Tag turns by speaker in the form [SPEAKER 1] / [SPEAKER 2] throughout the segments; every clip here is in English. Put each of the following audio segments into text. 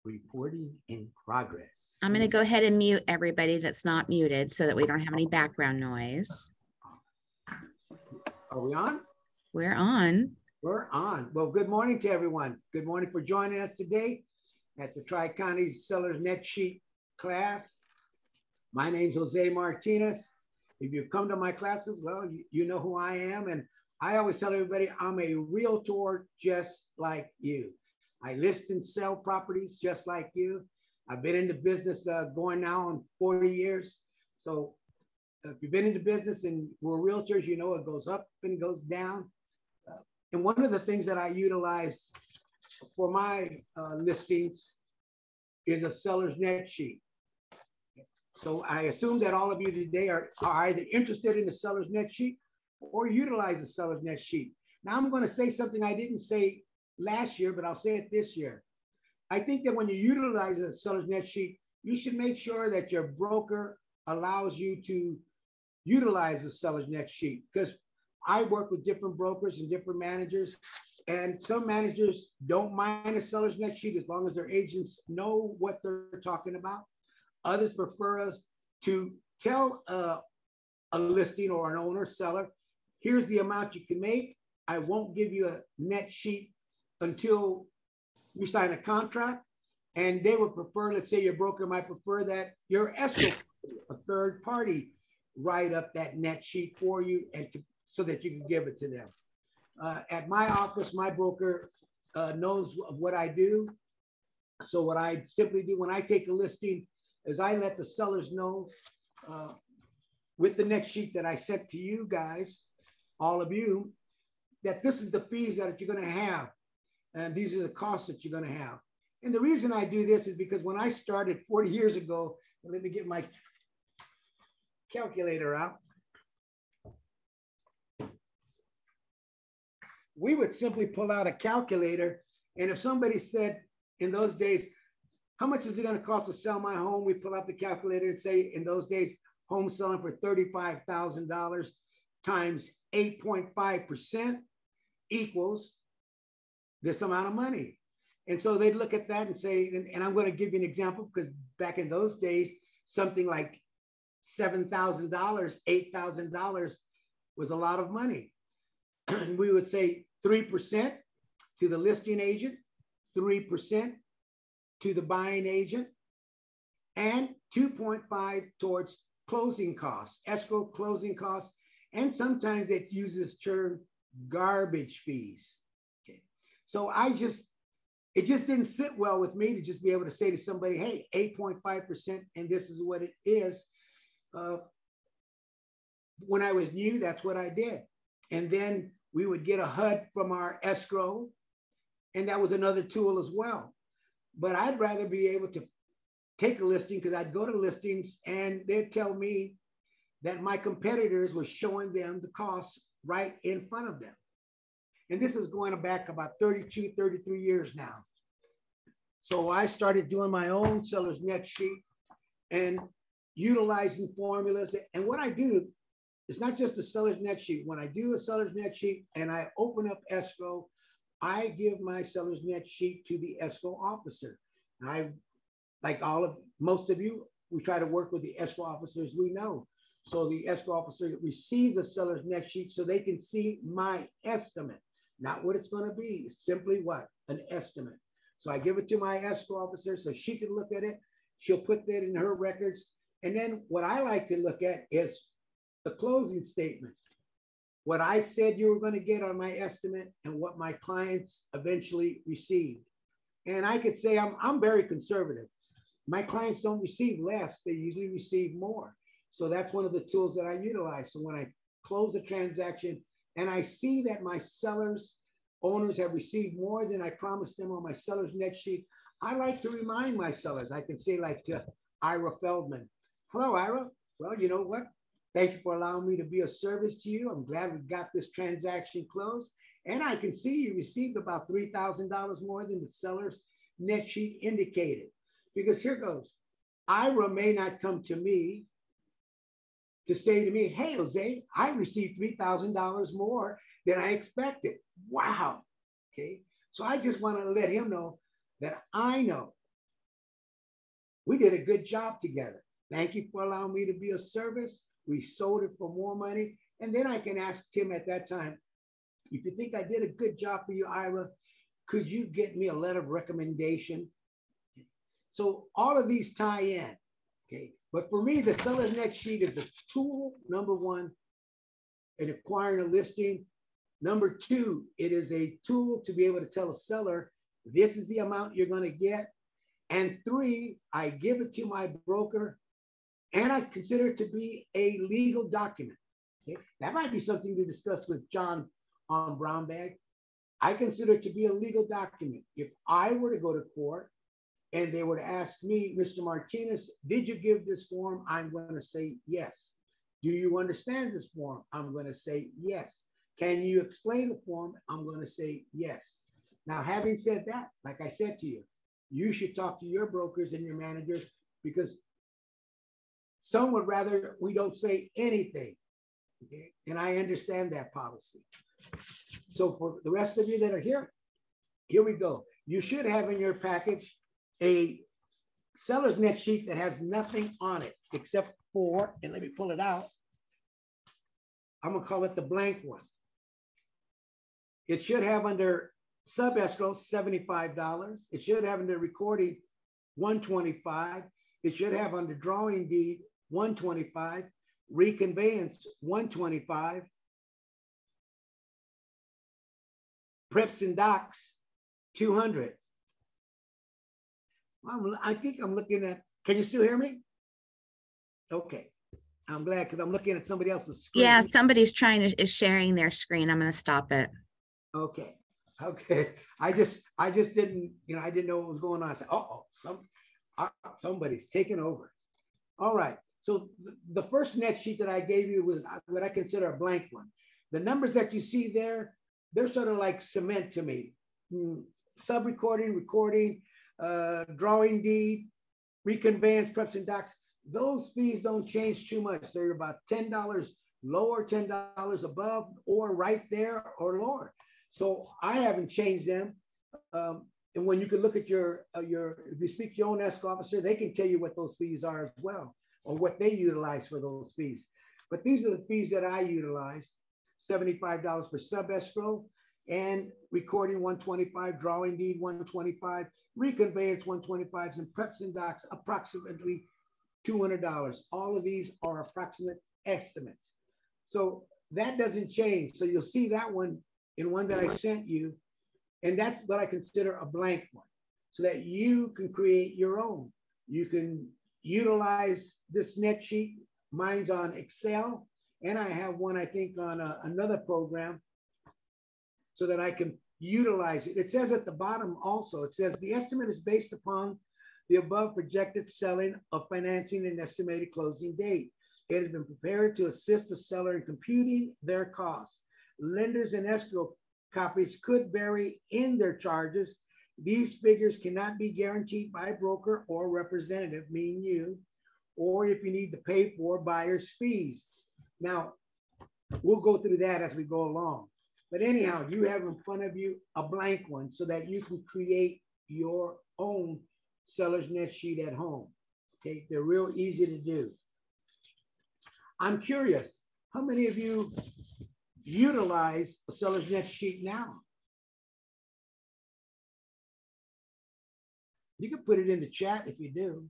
[SPEAKER 1] Reporting in progress.
[SPEAKER 2] I'm going to go ahead and mute everybody that's not muted so that we don't have any background noise.
[SPEAKER 1] Are we on?
[SPEAKER 2] We're on.
[SPEAKER 1] We're on. Well, good morning to everyone. Good morning for joining us today at the Tri-County Sellers Net Sheet class. My name's Jose Martinez. If you've come to my classes, well, you know who I am. And I always tell everybody I'm a realtor just like you. I list and sell properties just like you. I've been in the business going now on 40 years. So if you've been in the business and we're realtors, you know it goes up and goes down. And one of the things that I utilize for my listings is a seller's net sheet. So I assume that all of you today are either interested in the seller's net sheet or utilize the seller's net sheet. Now I'm going to say something I didn't say last year, but I'll say it this year. I think that when you utilize a seller's net sheet, you should make sure that your broker allows you to utilize a seller's net sheet, because I work with different brokers and different managers, and some managers don't mind a seller's net sheet as long as their agents know what they're talking about. Others prefer us to tell a listing or an owner, seller, here's the amount you can make. I won't give you a net sheet until we sign a contract. And they would prefer, let's say your broker might prefer that your escrow, a third party, write up that net sheet for you and so that you can give it to them. At my office, my broker knows what I do. So what I simply do when I take a listing is I let the sellers know with the net sheet that I sent to you guys, all of you, that this is the fees that you're going to have. And these are the costs that you're going to have. And the reason I do this is because when I started 40 years ago, let me get my calculator out. We would simply pull out a calculator. And if somebody said in those days, how much is it going to cost to sell my home? We pull out the calculator and say, in those days, home selling for $35,000 times 8.5% equals this amount of money. And so they'd look at that and say, and I'm going to give you an example, because back in those days, something like $7,000, $8,000 was a lot of money. And we would say 3% to the listing agent, 3% to the buying agent, and 2.5 towards closing costs, escrow closing costs. And sometimes it uses term garbage fees. Okay. So it just didn't sit well with me to just be able to say to somebody, hey, 8.5%, and this is what it is. When I was new, that's what I did. And then we would get a HUD from our escrow, and that was another tool as well. But I'd rather be able to take a listing, because I'd go to listings and they'd tell me that my competitors were showing them the costs right in front of them. And this is going back about 32, 33 years now. So I started doing my own seller's net sheet and utilizing formulas. And what I do, it's not just a seller's net sheet. When I do a seller's net sheet and I open up escrow, I give my seller's net sheet to the escrow officer. And I, like most of you, we try to work with the escrow officers we know. So the escrow officer receives the seller's net sheet so they can see my estimate, not what it's going to be. It's simply what? An estimate. So I give it to my escrow officer so she can look at it. She'll put that in her records. And then what I like to look at is the closing statement. What I said you were going to get on my estimate and what my clients eventually received. And I could say I'm very conservative. My clients don't receive less. They usually receive more. So that's one of the tools that I utilize. So when I close a transaction and I see that my owners have received more than I promised them on my seller's net sheet, I like to remind my sellers. I can say like to Ira Feldman, hello, Ira. Well, you know what? Thank you for allowing me to be of service to you. I'm glad we got this transaction closed. And I can see you received about $3,000 more than the seller's net sheet indicated. Because here goes. Ira may not come to me to say to me, hey, Jose, I received $3,000 more than I expected. Wow. Okay. So I just want to let him know that I know We did a good job together. Thank you for allowing me to be of service. We sold it for more money. And then I can ask Tim at that time, if you think I did a good job for you, Ira, could you get me a letter of recommendation? So all of these tie in, okay? But for me, the seller's net sheet is a tool, number one, in acquiring a listing. Number two, it is a tool to be able to tell a seller, this is the amount you're going to get. And three, I give it to my broker and I consider it to be a legal document. Okay? That might be something to discuss with John on Brown Bag. I consider it to be a legal document. If I were to go to court and they were to ask me, Mr. Martinez, did you give this form? I'm going to say yes. Do you understand this form? I'm going to say yes. Can you explain the form? I'm going to say yes. Now, having said that, like I said to you, you should talk to your brokers and your managers because some would rather we don't say anything. Okay? And I understand that policy. So for the rest of you that are here, here we go. You should have in your package a seller's net sheet that has nothing on it except for, and let me pull it out. I'm going to call it the blank one. It should have under sub-escrow $75. It should have under recording $125. It should have under drawing deed $125. Reconveyance $125. Preps and docs $200. I think I'm looking at, can you still hear me? Okay. I'm glad because I'm looking at somebody else's screen.
[SPEAKER 2] Yeah, somebody's is sharing their screen. I'm going to stop it.
[SPEAKER 1] Okay. Okay. I just didn't, I didn't know what was going on. I said, somebody's taking over. All right. So the first net sheet that I gave you was what I consider a blank one. The numbers that you see there, they're sort of like cement to me. Sub-recording, recording, drawing deed, reconveyance, preps and docs. Those fees don't change too much. They're about $10 lower, $10 above, or right there or lower. So I haven't changed them. And when you can look at if you speak to your own escrow officer, they can tell you what those fees are as well, or what they utilize for those fees. But these are the fees that I utilize: $75 for sub-escrow and recording $125, drawing deed $125, reconveyance $125, and preps and docs approximately $200. All of these are approximate estimates. So that doesn't change. So you'll see that one in one that I sent you. And that's what I consider a blank one, so that you can create your own. You can utilize this net sheet. Mine's on Excel. And I have one, I think, on another program so that I can utilize it. It says at the bottom also, it says the estimate is based upon the above projected selling of financing and estimated closing date. It has been prepared to assist the seller in computing their costs. Lenders and escrow copies could vary in their charges. These figures cannot be guaranteed by a broker or representative, meaning you, or if you need to pay for buyer's fees. Now, we'll go through that as we go along. But anyhow, you have in front of you a blank one so that you can create your own seller's net sheet at home. Okay, they're real easy to do. I'm curious, how many of you utilize a seller's net sheet now? You can put it in the chat if you do.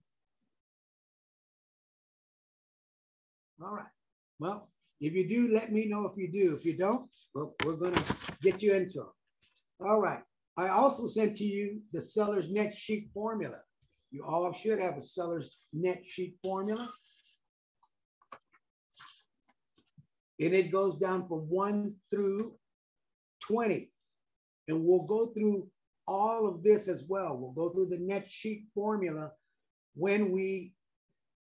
[SPEAKER 1] All right. Well, if you do, let me know if you do. If you don't, well, we're going to get you into it. All right. I also sent to you the seller's net sheet formula. You all should have a seller's net sheet formula. And it goes down from 1 through 20. And we'll go through all of this as well. We'll go through the net sheet formula when we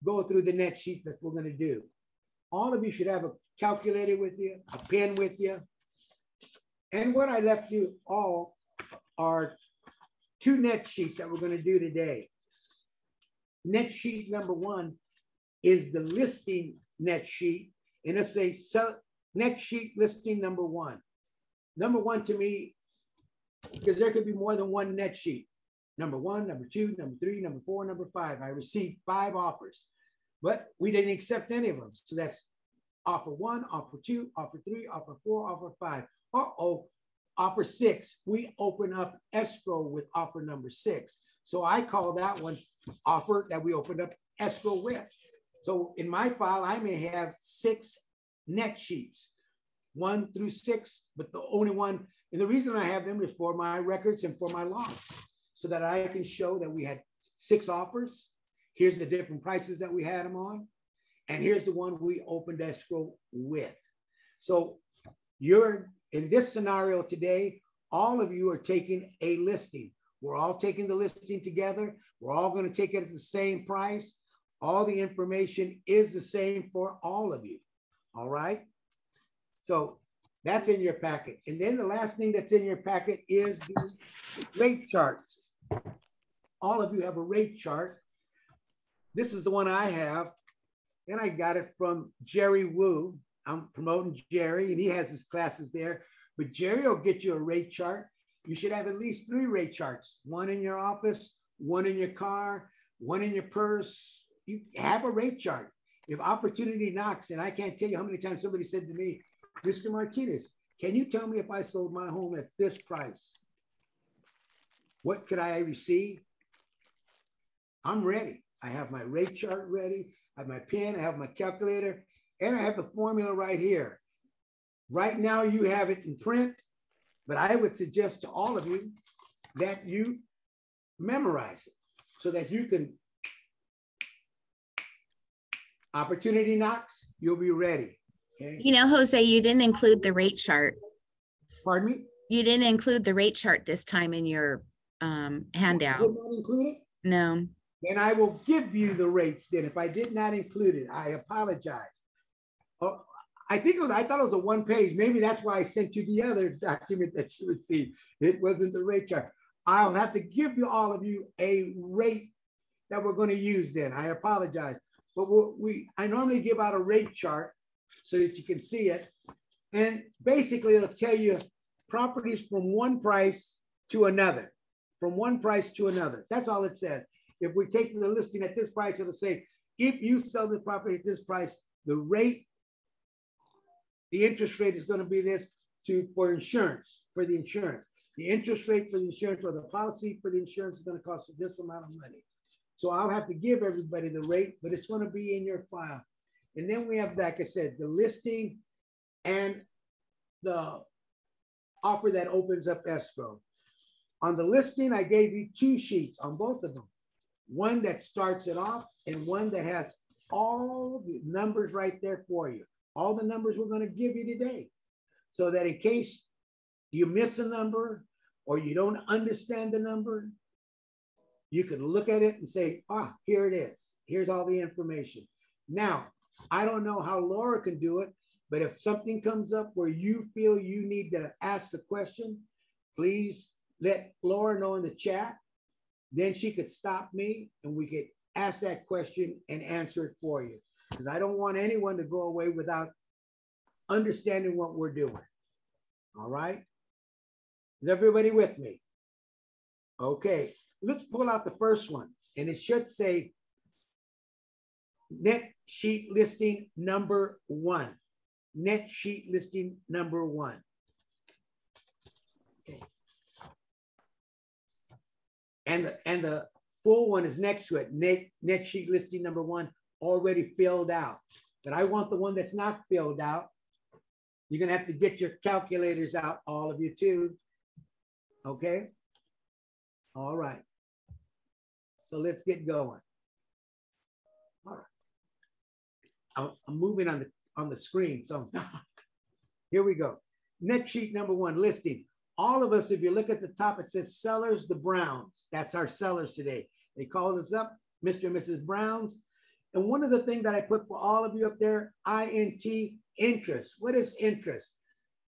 [SPEAKER 1] go through the net sheet that we're going to do. All of you should have a calculator with you, a pen with you. And what I left you all are 2 net sheets that we're going to do today. Net sheet number 1 is the listing net sheet. And it's a net sheet listing number 1. Number 1 to me, because there could be more than one net sheet. number 1, number 2, number 3, number 4, number 5. I received 5 offers, but we didn't accept any of them. So that's offer 1, offer 2, offer 3, offer 4, offer 5. Uh-oh, offer 6. We open up escrow with offer number 6. So I call that one offer that we opened up escrow with. So in my file, I may have 6 net sheets, 1 through 6, but the only one, and the reason I have them is for my records and for my logs, so that I can show that we had 6 offers. Here's the different prices that we had them on. And here's the one we opened escrow with. So you're in this scenario today, all of you are taking a listing. We're all taking the listing together. We're all going to take it at the same price. All the information is the same for all of you. All right. So that's in your packet. And then the last thing that's in your packet is the rate charts. All of you have a rate chart. This is the one I have. And I got it from Jerry Wu. I'm promoting Jerry, and he has his classes there. But Jerry will get you a rate chart. You should have at least 3 rate charts. 1 in your office, 1 in your car, 1 in your purse. You have a rate chart. If opportunity knocks, and I can't tell you how many times somebody said to me, Mr. Martinez, can you tell me if I sold my home at this price, what could I receive? I'm ready. I have my rate chart ready. I have my pen, I have my calculator, and I have the formula right here. Right now you have it in print, but I would suggest to all of you that you memorize it so that you can, opportunity knocks, you'll be ready. Okay?
[SPEAKER 2] You know, Jose, you didn't include the rate chart.
[SPEAKER 1] Pardon me?
[SPEAKER 2] You didn't include the rate chart this time in your handout.
[SPEAKER 1] Did not include it?
[SPEAKER 2] No.
[SPEAKER 1] Then I will give you the rates then. If I did not include it, I apologize. Oh, I thought it was a 1 page. Maybe that's why I sent you the other document that you received. It wasn't the rate chart. I'll have to give you all of you a rate that we're going to use then. I apologize. But I normally give out a rate chart so that you can see it. And basically it'll tell you properties from one price to another, from one price to another. That's all it says. If we take the listing at this price, it'll say, if you sell the property at this price, the rate, the interest rate is going to be this for insurance, for the insurance. The interest rate for the insurance or the policy for the insurance is going to cost you this amount of money. So I'll have to give everybody the rate, but it's going to be in your file. And then we have, like I said, the listing and the offer that opens up escrow. On the listing, I gave you 2 sheets on both of them. One that starts it off and one that has all the numbers right there for you. All the numbers we're going to give you today. So that in case you miss a number or you don't understand the number, you can look at it and say, ah, here it is. Here's all the information. Now, I don't know how Laura can do it, but if something comes up where you feel you need to ask a question, please let Laura know in the chat. Then she could stop me and we could ask that question and answer it for you. Because I don't want anyone to go away without understanding what we're doing. All right? Is everybody with me? Okay, let's pull out the first one. And it should say net sheet listing number 1. Net sheet listing number 1. Okay. And the full one is next to it. Net sheet listing number 1 already filled out. But I want the one that's not filled out. You're going to have to get your calculators out, all of you too. Okay? All right. So let's get going. All right. I'm moving on the screen. So here we go. Net sheet number 1, listing. All of us, if you look at the top, it says sellers, the Browns. That's our sellers today. They called us up, Mr. and Mrs. Browns. And one of the things that I put for all of you up there, INT, interest. What is interest?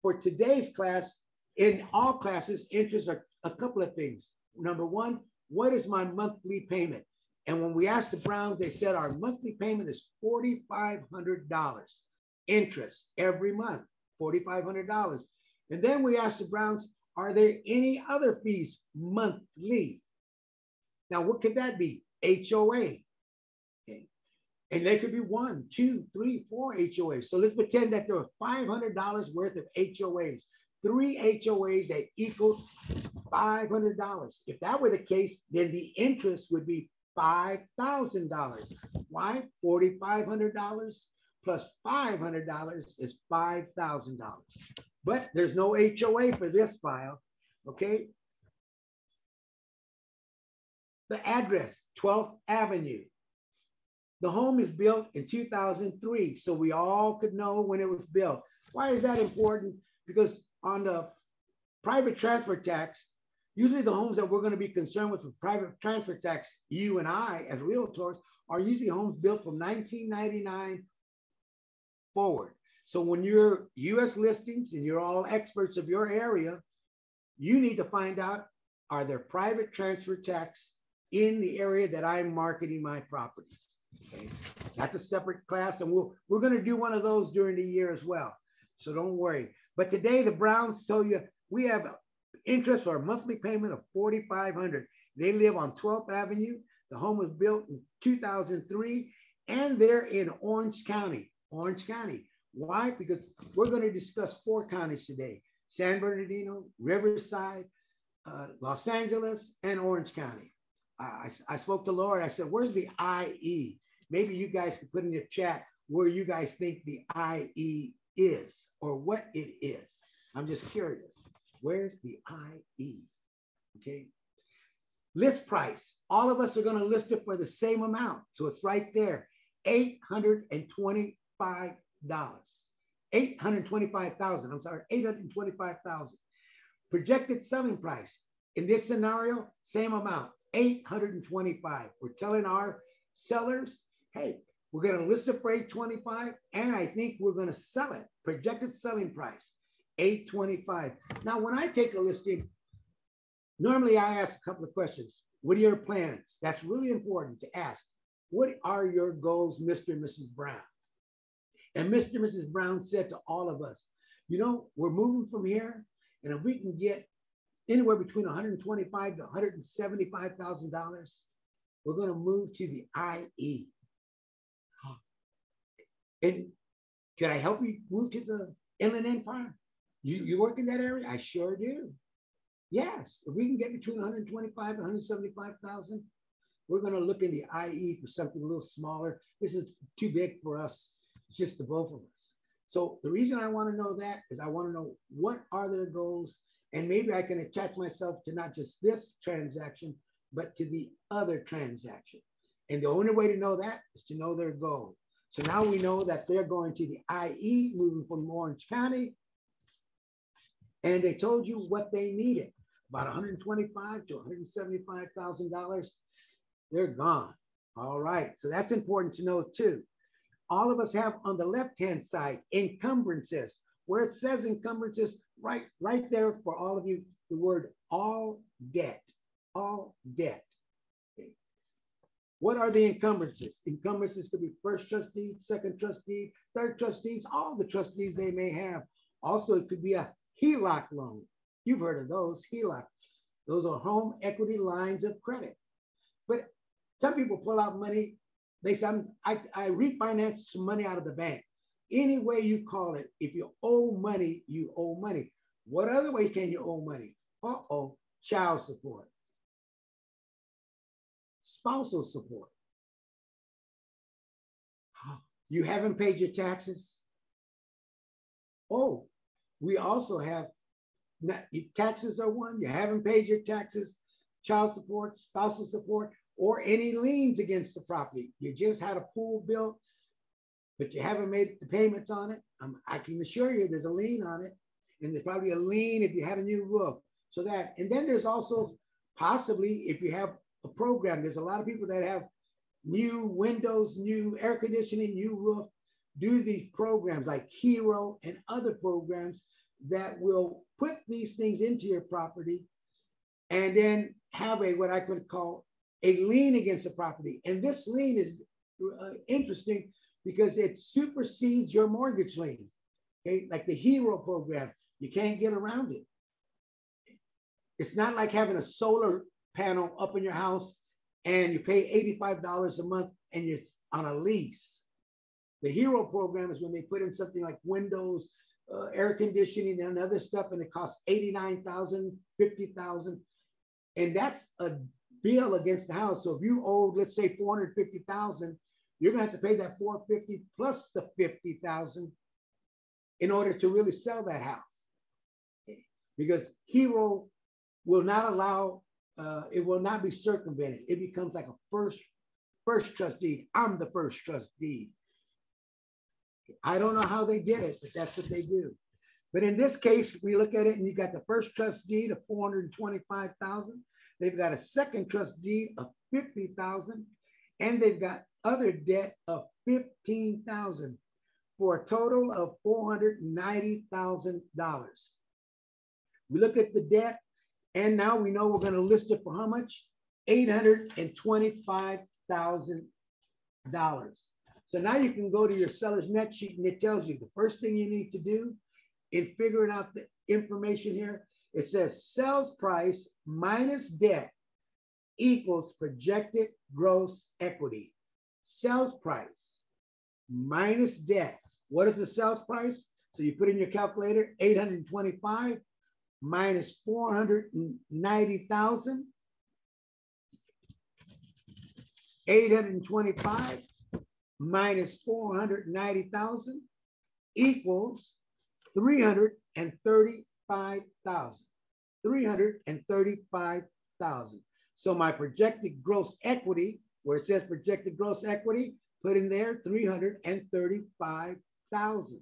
[SPEAKER 1] For today's class, in all classes, interest are a couple of things. Number 1, what is my monthly payment? And when we asked the Browns, they said our monthly payment is $4,500. Interest every month, $4,500. And then we asked the Browns, are there any other fees monthly? Now, what could that be? HOA. Okay. And there could be 1, 2, 3, 4 HOAs. So let's pretend that there are $500 worth of HOAs. 3 HOAs that equal $500. If that were the case, then the interest would be $5,000. Why? $4,500 plus $500 is $5,000. But there's no HOA for this file, okay? The address, 12th Avenue. The home is built in 2003, so we all could know when it was built. Why is that important? Because on the private transfer tax, usually the homes that we're going to be concerned with private transfer tax, you and I as realtors, are usually homes built from 1999 forward. So when you're US listings and you're all experts of your area, you need to find out, are there private transfer tax in the area that I'm marketing my properties? Okay. That's a separate class, and we're going to do one of those during the year as well. So don't worry. But today the Browns tell you we have interest for a monthly payment of $4,500. They live on 12th Avenue. The home was built in 2003, and they're in Orange County. Orange County. Why? Because we're going to discuss 4 counties today: San Bernardino, Riverside, Los Angeles, and Orange County. I spoke to Laura. I said, where's the IE? Maybe you guys could put in the chat where you guys think the IE is or what it is. I'm just curious. Where's the IE? Okay. List price. All of us are going to list it for the same amount. So it's right there. $825. $825,000. I'm sorry, $825,000. Projected selling price. In this scenario, same amount, $825. We're telling our sellers, hey, we're going to list it for $825, and I think we're going to sell it. Projected selling price, $825. Now, when I take a listing, normally I ask a couple of questions. What are your plans? That's really important to ask. What are your goals, Mr. and Mrs. Brown? And Mr. and Mrs. Brown said to all of us, you know, we're moving from here, and if we can get anywhere between $125,000 to $175,000, we're going to move to the IE. And can I help you move to the Inland Empire? You work in that area? I sure do. Yes, if we can get between $125,000 and $175,000, we're going to look in the IE for something a little smaller. This is too big for us. It's just the both of us. So the reason I want to know that is I want to know what are their goals, and maybe I can attach myself to not just this transaction, but to the other transaction. And the only way to know that is to know their goal. So now we know that they're going to the IE, moving from Orange County, and they told you what they needed, about $125,000 to $175,000. They're gone. All right, so that's important to know too. All of us have on the left-hand side encumbrances. Where it says encumbrances, right there for all of you, the word all debt, all debt. Okay. What are the encumbrances? Encumbrances could be first trust deed, second trust deed, third trust deeds, all the trust deeds they may have. Also, it could be a HELOC loan. You've heard of those, HELOC. Those are home equity lines of credit. But some people pull out money. They say, I refinance some money out of the bank. Any way you call it, if you owe money, you owe money. What other way can you owe money? Uh-oh, child support. Spousal support. You haven't paid your taxes? Oh, we also have, taxes are one, you haven't paid your taxes, child support, spousal support, or any liens against the property. You just had a pool built, but you haven't made the payments on it. I can assure you there's a lien on it, and there's probably a lien if you had a new roof. So that, and then there's also possibly if you have a program, there's a lot of people that have new windows, new air conditioning, new roof, do these programs like Hero and other programs that will put these things into your property and then have a, what I could call a lien against the property. And this lien is interesting because it supersedes your mortgage lien. Okay, like the Hero program, you can't get around it. It's not like having a solar panel up in your house and you pay $85 a month and it's on a lease. The Hero program is when they put in something like windows, air conditioning and other stuff, and it costs $89,000, $50,000. And that's a bill against the house. So if you owe, let's say $450,000, you're gonna have to pay that $450,000 plus the $50,000 in order to really sell that house. Because Hero will not allow, it will not be circumvented. It becomes like a first trust deed. I'm the first trust deed. I don't know how they did it, but that's what they do. But in this case, we look at it and you got the first trust deed of $425,000. They've got a second trust deed of $50,000, and they've got other debt of $15,000 for a total of $490,000. We look at the debt, and now we know we're going to list it for how much? $825,000. So now you can go to your seller's net sheet and it tells you the first thing you need to do in figuring out the information here. It says sales price minus debt equals projected gross equity. Sales price minus debt. What is the sales price? So you put in your calculator, 825 minus 490,000. 825 minus 490,000 equals 335,000. 335,000. So my projected gross equity, where it says projected gross equity, put in there 335,000.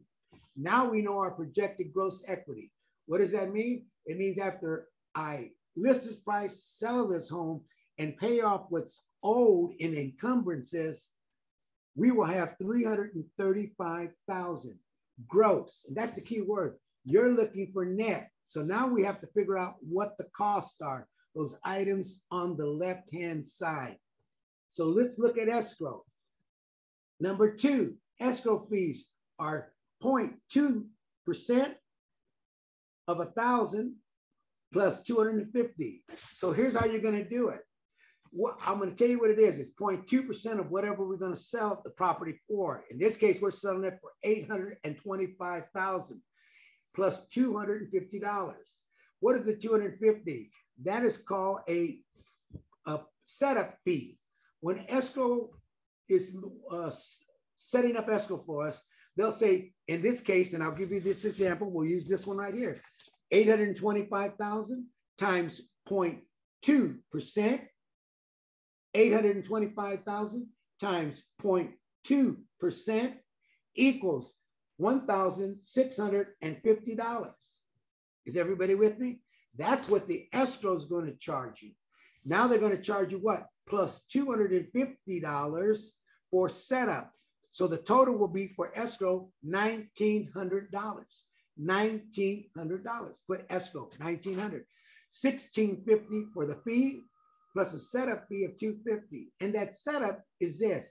[SPEAKER 1] Now we know our projected gross equity. What does that mean? It means after I list this price, sell this home, and pay off what's owed in encumbrances, we will have 335,000 gross. And that's the key word. You're looking for net. So now we have to figure out what the costs are, those items on the left-hand side. So let's look at escrow. Number two, escrow fees are 0.2% of 1,000 plus 250. So here's how you're going to do it. I'm going to tell you what it is. It's 0.2% of whatever we're going to sell the property for. In this case, we're selling it for $825,000 plus $250. What is the $250? That is called a setup fee. When escrow is setting up escrow for us, they'll say, in this case, and I'll give you this example, we'll use this one right here, 825,000 times 0.2%, 825,000 times 0.2% equals $1,650. Is everybody with me? That's what the escrow is going to charge you. Now they're going to charge you what? Plus $250 for setup. So the total will be for escrow $1,900. $1,900. Put escrow $1,900. $1,650 for the fee plus a setup fee of $250. And that setup is this.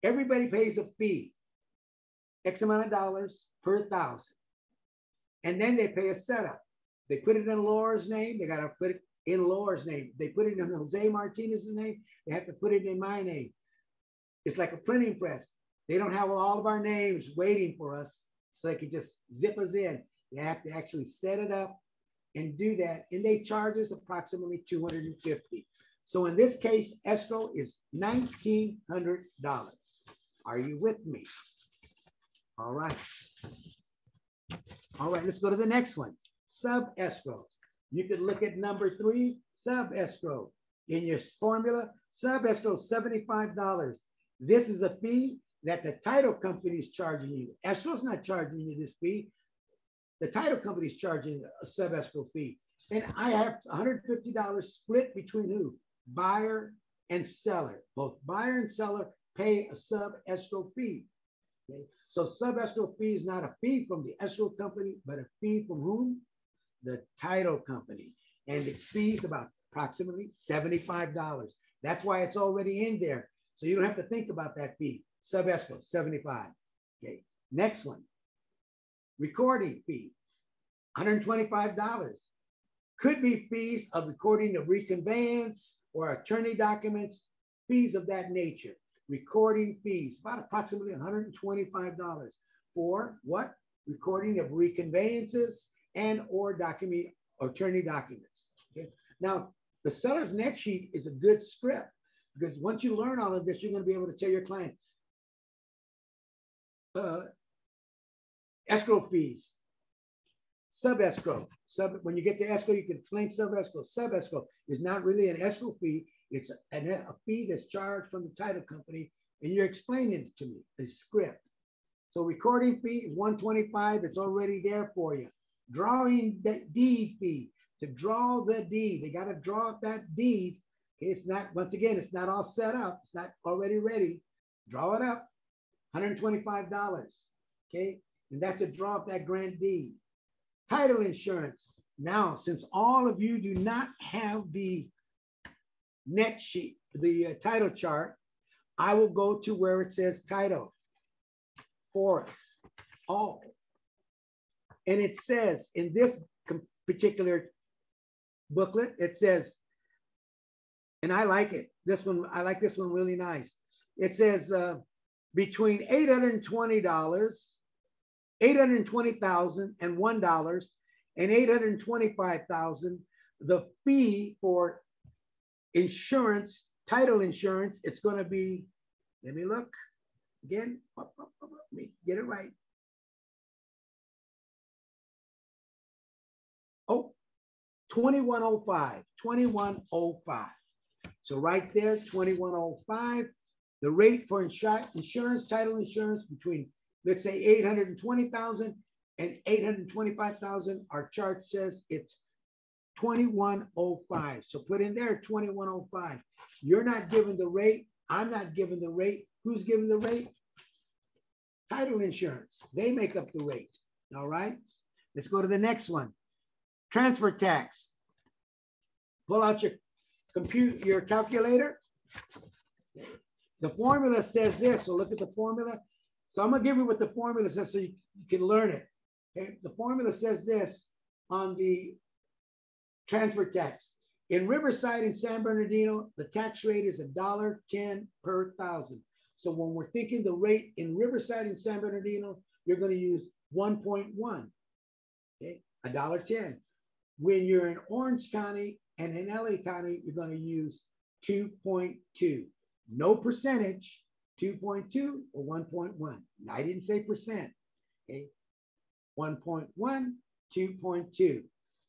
[SPEAKER 1] Everybody pays a fee, X amount of dollars per 1,000. And then they pay a setup. They put it in Laura's name. They got to put it in Laura's name. They put it in Jose Martinez's name. They have to put it in my name. It's like a printing press. They don't have all of our names waiting for us so they can just zip us in. They have to actually set it up and do that. And they charge us approximately $250. So in this case, escrow is $1,900. Are you with me? All right. All right, let's go to the next one. Sub-escrow. You could look at number 3, sub-escrow. In your formula, sub-escrow, $75. This is a fee that the title company is charging you. Escrow's not charging you this fee. The title company is charging a sub-escrow fee. And I have $150 split between who? Buyer and seller. Both buyer and seller pay a sub-escrow fee. Okay? So sub-escrow fee is not a fee from the escrow company, but a fee from whom? The title company. And the fee is about approximately $75. That's why it's already in there. So you don't have to think about that fee. Sub-escrow, $75. Okay, next one. Recording fee, $125. Could be fees of recording of reconveyance or attorney documents, fees of that nature. Recording fees, about approximately $125 for what? Recording of reconveyances and or attorney documents. Okay. Now, the seller's net sheet is a good script because once you learn all of this, you're going to be able to tell your client escrow fees, sub-escrow. When you get to escrow, you can explain sub-escrow. Sub-escrow is not really an escrow fee. It's a fee that's charged from the title company, and you're explaining it to me, the script. So recording fee is $125. It's already there for you. Drawing that deed fee, to draw the deed. They got to draw up that deed. Okay, it's not, once again, it's not all set up. It's not already ready. Draw it up, $125. Okay, and that's to draw up that grant deed. Title insurance. Now, since all of you do not have the net sheet, the title chart, I will go to where it says title for us all. And it says in this particular booklet, it says, and I like it. This one, I like this one really nice. It says between $820, $820,000 and $1 and $825,000, the fee for insurance, title insurance, it's going to be, let me look again, let me get it right. Oh, $2105, $2105. So right there, $2105. The rate for insurance, title insurance between, let's say, $820,000 and $825,000. Our chart says it's $2105. So put in there $2105. You're not giving the rate. I'm not giving the rate. Who's giving the rate? Title insurance. They make up the rate. All right. Let's go to the next one. Transfer tax. Pull out your calculator. The formula says this. So look at the formula. So I'm going to give you what the formula says so you can learn it. Okay. The formula says this on the transfer tax. In Riverside and San Bernardino, the tax rate is $1.10 per thousand. So when we're thinking the rate in Riverside and San Bernardino, you're going to use 1.1, okay, $1.10. When you're in Orange County and in LA County, you're going to use 2.2. No percentage, 2.2 or 1.1. I didn't say percent, okay? 1.1, 2.2,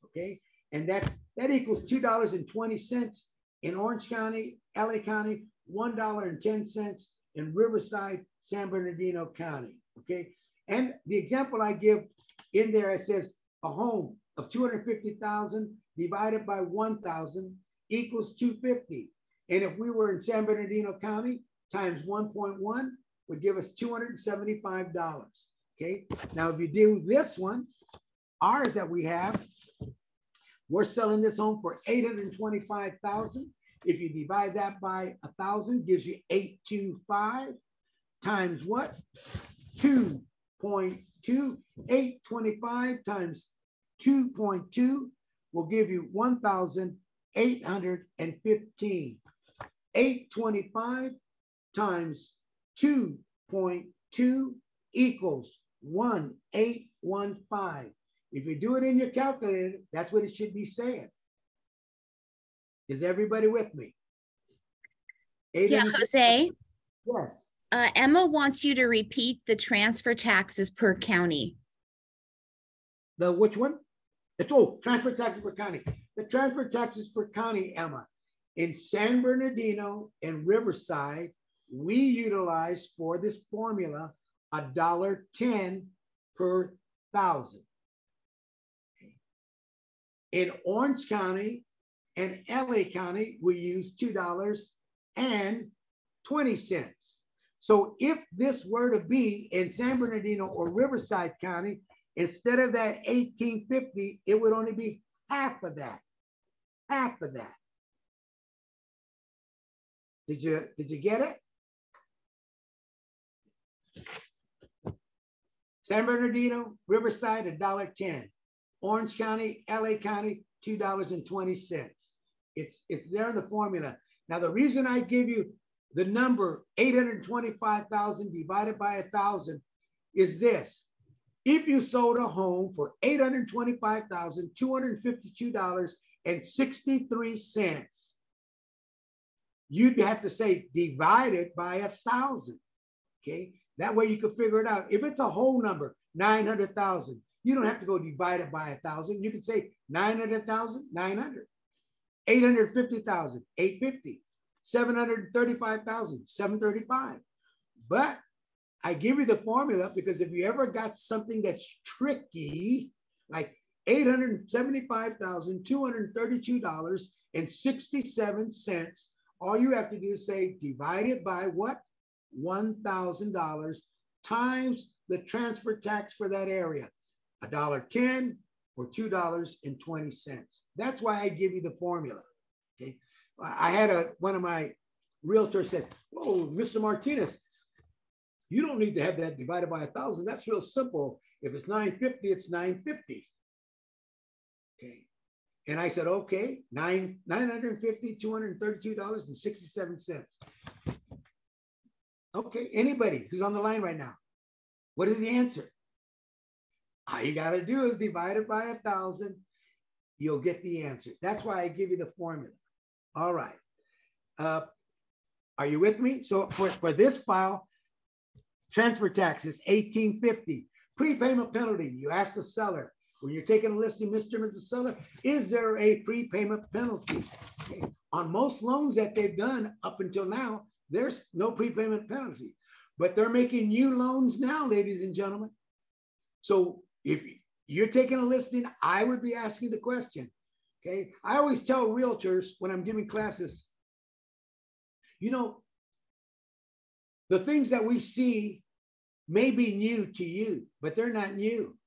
[SPEAKER 1] okay? And that equals $2.20 in Orange County, LA County, $1.10 in Riverside, San Bernardino County, okay? And the example I give in there, it says a home of 250,000 divided by 1,000 equals 250. And if we were in San Bernardino County, times 1.1 would give us $275, okay? Now, if you do this one, ours that we have, we're selling this home for $825,000. If you divide that by 1,000, gives you 825 times what? 2.2. 825 times 2.2 will give you 1,815. 825 times 2.2 equals 1,815. If you do it in your calculator, that's what it should be saying. Is everybody with me?
[SPEAKER 2] Yeah, Jose.
[SPEAKER 1] Yes.
[SPEAKER 2] Emma wants you to repeat the transfer taxes per county.
[SPEAKER 1] The which one? Transfer taxes per county. The transfer taxes per county, Emma. In San Bernardino and Riverside, we utilize for this formula $1.10 per thousand. In Orange County and LA County, we use $2.20. So if this were to be in San Bernardino or Riverside County, instead of that $18.50, it would only be half of that. Half of that. Did you get it? San Bernardino, Riverside, $1.10. Orange County, LA County, $2.20. It's there in the formula. Now, the reason I give you the number 825,000 divided by 1,000 is this. If you sold a home for $825,252.63, you'd have to say divided by 1,000. Okay, that way you can figure it out. If it's a whole number, 900,000, you don't have to go divide it by 1,000. You can say 900,000, 900, 850,000, 850, 735,000, 735. But I give you the formula because if you ever got something that's tricky, like $875,232.67, all you have to do is say divide it by what? $1,000 times the transfer tax for that area, $1.10 or $2.20. That's why I give you the formula. Okay, I had one of my realtors said, "Oh, Mr. Martinez, you don't need to have that divided by 1,000. That's real simple. If it's 950, it's 950." Okay, and I said, "Okay, $950, $232.67." Okay, anybody who's on the line right now, what is the answer? All you got to do is divide it by 1,000. You'll get the answer. That's why I give you the formula. All right. Are you with me? So for this file, transfer tax is $1,850. Prepayment penalty, you ask the seller, when you're taking a listing, Mr. and Mrs. Seller, is there a prepayment penalty? Okay. On most loans that they've done up until now, there's no prepayment penalty, but they're making new loans now, ladies and gentlemen. So if you're taking a listing, I would be asking the question, okay? I always tell realtors when I'm giving classes, you know, the things that we see may be new to you, but they're not new.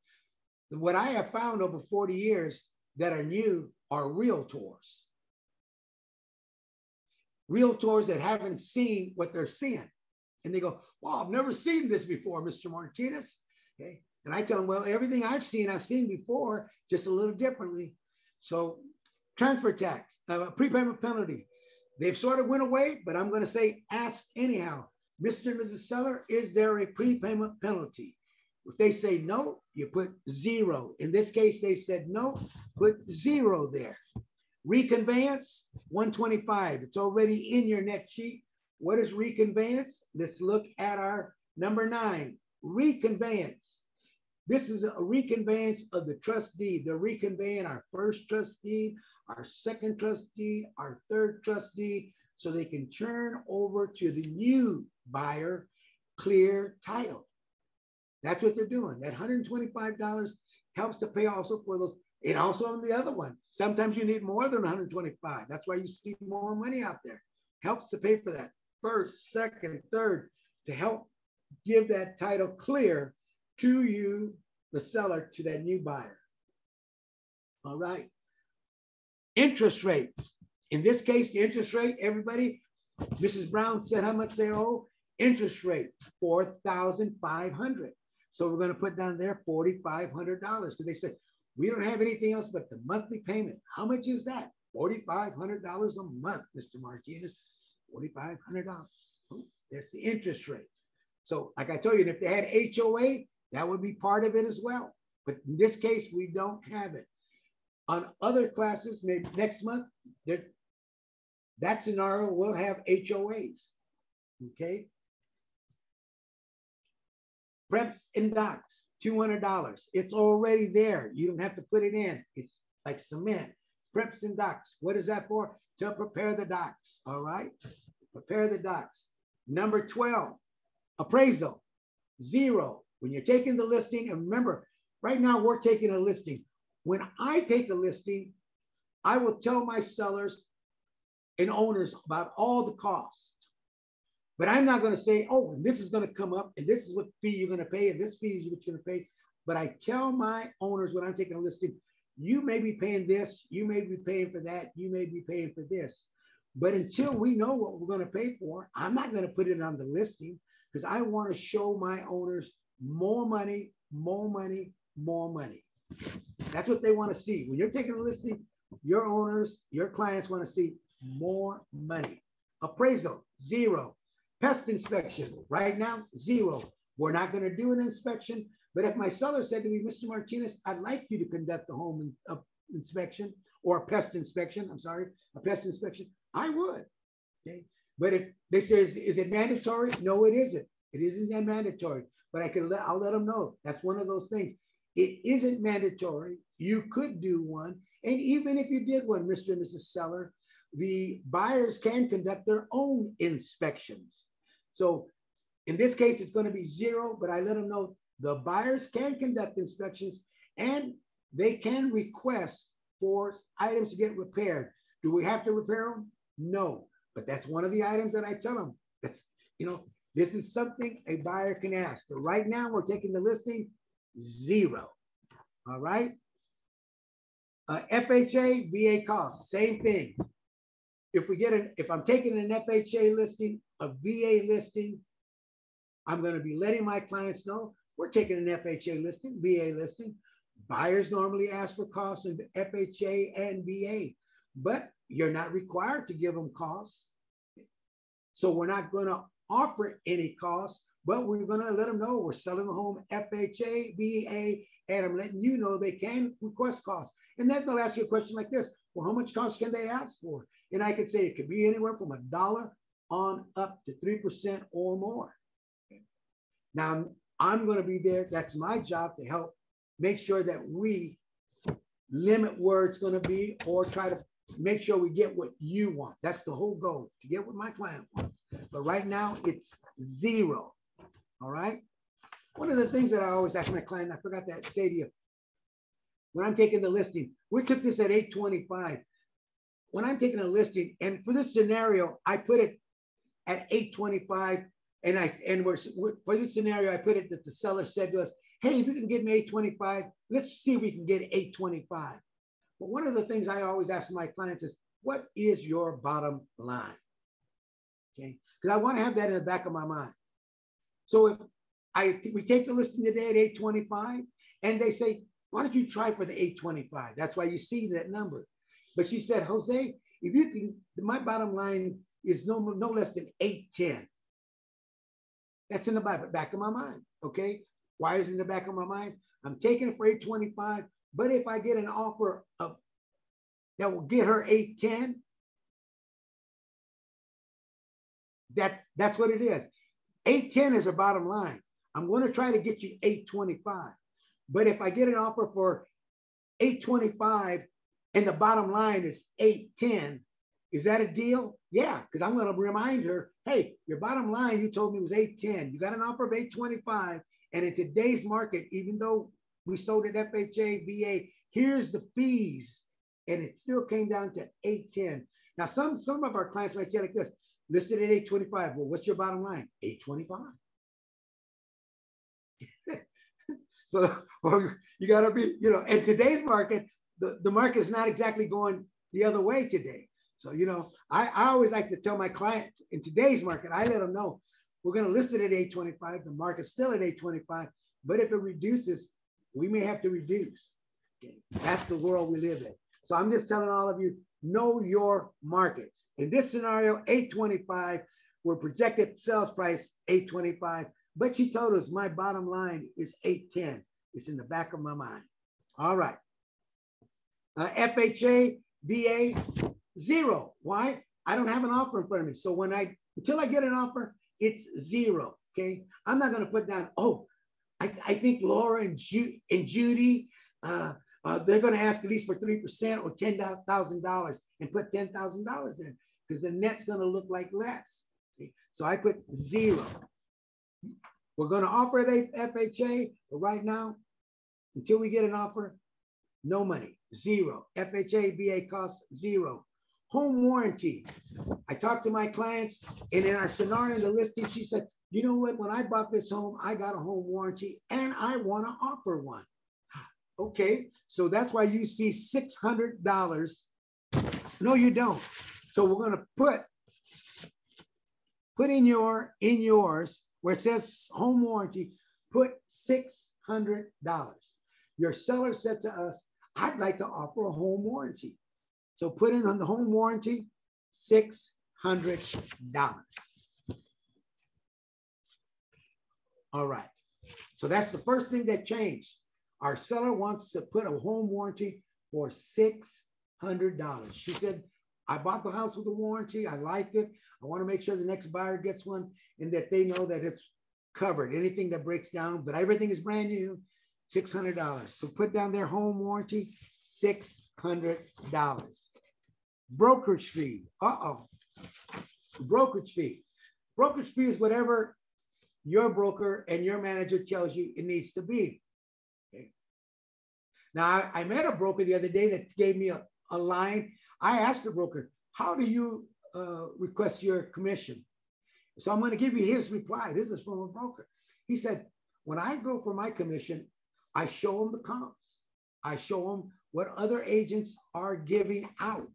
[SPEAKER 1] What I have found over 40 years that are new are realtors. Realtors that haven't seen what they're seeing. And they go, "Well, I've never seen this before, Mr. Martinez." Okay. And I tell them, well, everything I've seen before, just a little differently. So transfer tax, prepayment penalty, they've sort of went away, but I'm going to say, ask anyhow, Mr. and Mrs. Seller, is there a prepayment penalty? If they say no, you put 0. In this case, they said no, put 0 there. Reconveyance, $125. It's already in your net sheet. What is reconveyance? Let's look at our number 9, reconveyance. This is a reconveyance of the trust deed. They're reconveying our first trust deed, our second trust deed, our third trust deed, so they can turn over to the new buyer clear title. That's what they're doing. That $125 helps to pay also for those, and also on the other one. Sometimes you need more than $125. That's why you see more money out there. Helps to pay for that first, second, third, to help give that title clear to you, the seller, to that new buyer. All right. Interest rate. In this case, the interest rate, everybody, Mrs. Brown said how much they owe. Interest rate, $4,500. So we're going to put down there $4,500 because they said, we don't have anything else but the monthly payment. How much is that? $4,500 a month, Mr. Martinez. $4,500. That's the interest rate. So like I told you, if they had HOA, that would be part of it as well. But in this case, we don't have it. On other classes, maybe next month, that scenario will have HOAs. Okay. Preps and docs, $200. It's already there. You don't have to put it in. It's like cement. Preps and docs. What is that for? To prepare the docs. All right. Prepare the docs. Number 12, appraisal, 0. When you're taking the listing, and remember, right now we're taking a listing. When I take a listing, I will tell my sellers and owners about all the costs. But I'm not going to say, oh, this is going to come up, and this is what fee you're going to pay, and this fee is what you're going to pay. But I tell my owners when I'm taking a listing, you may be paying this, you may be paying for that, you may be paying for this. But until we know what we're going to pay for, I'm not going to put it on the listing because I want to show my owners more money, more money, more money. That's what they want to see. When you're taking a listing, your owners, your clients want to see more money. Appraisal, 0. Pest inspection, right now, 0. We're not going to do an inspection, but if my seller said to me, Mr. Martinez, I'd like you to conduct a home inspection or a pest inspection, a pest inspection, I would. Okay. But if they say, is it mandatory? No, it isn't. It isn't that mandatory, but I'll let them know. That's one of those things. It isn't mandatory. You could do one. And even if you did one, Mr. and Mrs. Seller, the buyers can conduct their own inspections. So in this case, it's going to be 0, but I let them know the buyers can conduct inspections and they can request for items to get repaired. Do we have to repair them? No, but that's one of the items that I tell them. That's, this is something a buyer can ask. But right now, we're taking the listing 0. All right. FHA, VA costs, same thing. If I'm taking an FHA listing, a VA listing, I'm going to be letting my clients know we're taking an FHA listing, VA listing. Buyers normally ask for costs in FHA and VA, but you're not required to give them costs. So we're not going to offer any costs, but we're going to let them know we're selling a home FHA, VA, and I'm letting you know they can request costs. And then they'll ask you a question like this: well, how much cost can they ask for? And I could say it could be anywhere from $1 on up to 3% or more. Okay. Now, I'm going to be there. That's my job, to help make sure that we limit where it's going to be, or try to make sure we get what you want. That's the whole goal, to get what my client wants. But right now it's 0. All right. One of the things that I always ask my client, I forgot to say to you, when I'm taking the listing, we took this at 825. When I'm taking a listing, and for this scenario, I put it at 825, and for this scenario, I put it that the seller said to us, hey, if you can get me 825, let's see if we can get 825. But one of the things I always ask my clients is, what is your bottom line? Okay, because I want to have that in the back of my mind. So if we take the listing today at 825, and they say, why don't you try for the 825? That's why you see that number. But she said, Jose, if you can, my bottom line is no less than 810. That's in the back of my mind. Okay, why is it in the back of my mind? I'm taking it for 825, but if I get an offer that will get her 810, that's what it is. 810 is her bottom line. I'm going to try to get you 825. But if I get an offer for 825 and the bottom line is 810, is that a deal? Yeah, because I'm going to remind her, hey, your bottom line you told me was 810. You got an offer of 825. And in today's market, even though we sold at FHA, VA, here's the fees. And it still came down to 810. Now, some of our clients might say like this, listed at 825. Well, what's your bottom line? 825. So, well, you got to be, in today's market, the market is not exactly going the other way today. So, I always like to tell my clients in today's market, I let them know we're going to list it at 825. The market's still at 825, but if it reduces, we may have to reduce. Okay. That's the world we live in. So I'm just telling all of you, know your markets. In this scenario, 825, we're projected sales price 825, but she told us my bottom line is 810. It's in the back of my mind. All right. FHA, VA, 0. Why? I don't have an offer in front of me. So until I get an offer, it's 0. Okay. I'm not going to put down, I think Laura and Judy, they're going to ask at least for 3% or $10,000 and put $10,000 in, because the net's going to look like less. See? So I put 0. We're going to offer it FHA, but right now, until we get an offer, no money, 0. FHA, VA costs 0. Home warranty. I talked to my clients, and in our scenario in the listing, she said, you know what? When I bought this home, I got a home warranty, and I want to offer one. Okay, so that's why you see $600. No, you don't. So we're going to put in yours where it says home warranty, put $600. Your seller said to us, I'd like to offer a home warranty. So put in on the home warranty, $600. All right. So that's the first thing that changed. Our seller wants to put a home warranty for $600. She said, I bought the house with a warranty. I liked it. I want to make sure the next buyer gets one and that they know that it's covered. Anything that breaks down, but everything is brand new, $600. So put down their home warranty, $600. Brokerage fee. Brokerage fee. Brokerage fee is whatever your broker and your manager tells you it needs to be. Okay. Now, I met a broker the other day that gave me a line. I asked the broker, how do you request your commission? So I'm going to give you his reply. This is from a broker. He said, when I go for my commission, I show them the comps. I show them what other agents are giving out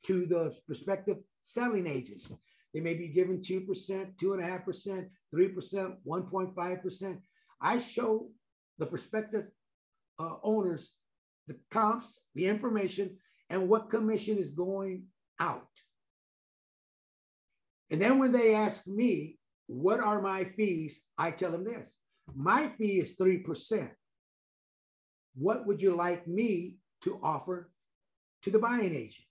[SPEAKER 1] to the prospective selling agents. They may be given 2%, 2.5%, 3%, 1.5%. I show the prospective owners the comps, the information, and what commission is going out. And then when they ask me, what are my fees? I tell them this, my fee is 3%. What would you like me to offer to the buying agent?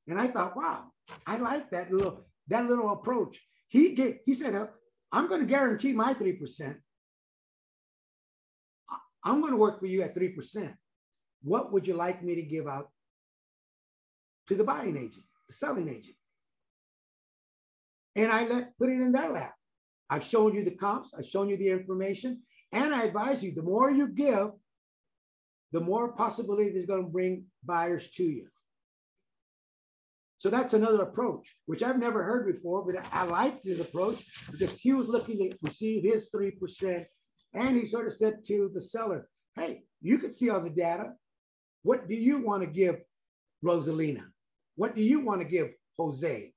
[SPEAKER 1] And I thought, wow, I like that little approach. He said, I'm going to guarantee my 3%. I'm going to work for you at 3%. What would you like me to give out to the buying agent, the selling agent? And I put it in their lap. I've shown you the comps, I've shown you the information, and I advise you, the more you give, the more possibility there's going to bring buyers to you. So that's another approach, which I've never heard before, but I like this approach because he was looking to receive his 3%. And he sort of said to the seller, hey, you can see all the data. What do you want to give Rosalina? What do you want to give Jose?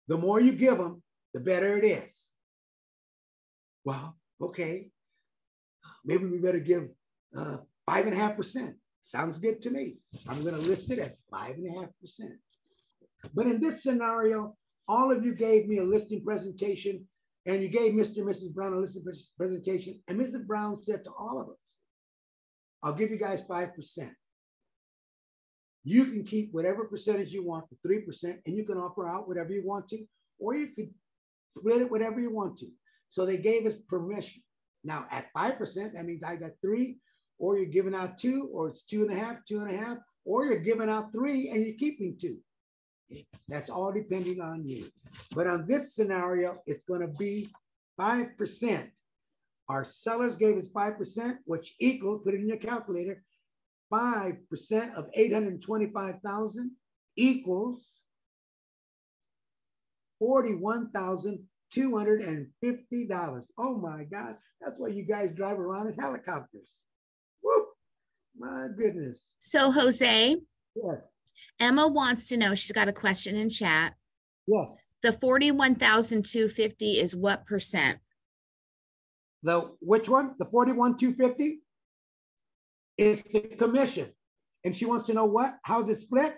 [SPEAKER 1] The more you give them, the better it is. Well, okay, maybe we better give 5.5%. Sounds good to me. I'm going to list it at 5.5%. But in this scenario, all of you gave me a listing presentation, and you gave Mr. and Mrs. Brown a listing presentation, and Mrs. Brown said to all of us, I'll give you guys 5%. You can keep whatever percentage you want, the 3%, and you can offer out whatever you want to, or you could split it whatever you want to. So they gave us permission. Now at 5%, that means I got 3, or you're giving out 2, or it's 2.5, 2.5, or you're giving out 3 and you're keeping 2. That's all depending on you. But on this scenario, it's going to be 5%. Our sellers gave us 5%, which equals, put it in your calculator, 5% of 825,000 equals $41,250. Oh my God, that's why you guys drive around in helicopters. Woo, my goodness.
[SPEAKER 2] So Jose,
[SPEAKER 1] yes.
[SPEAKER 2] Emma wants to know, she's got a question in chat.
[SPEAKER 1] Yes.
[SPEAKER 2] The 41,250 is what percent?
[SPEAKER 1] Which one? The 41,250 is the commission. And she wants to know what? How's it split?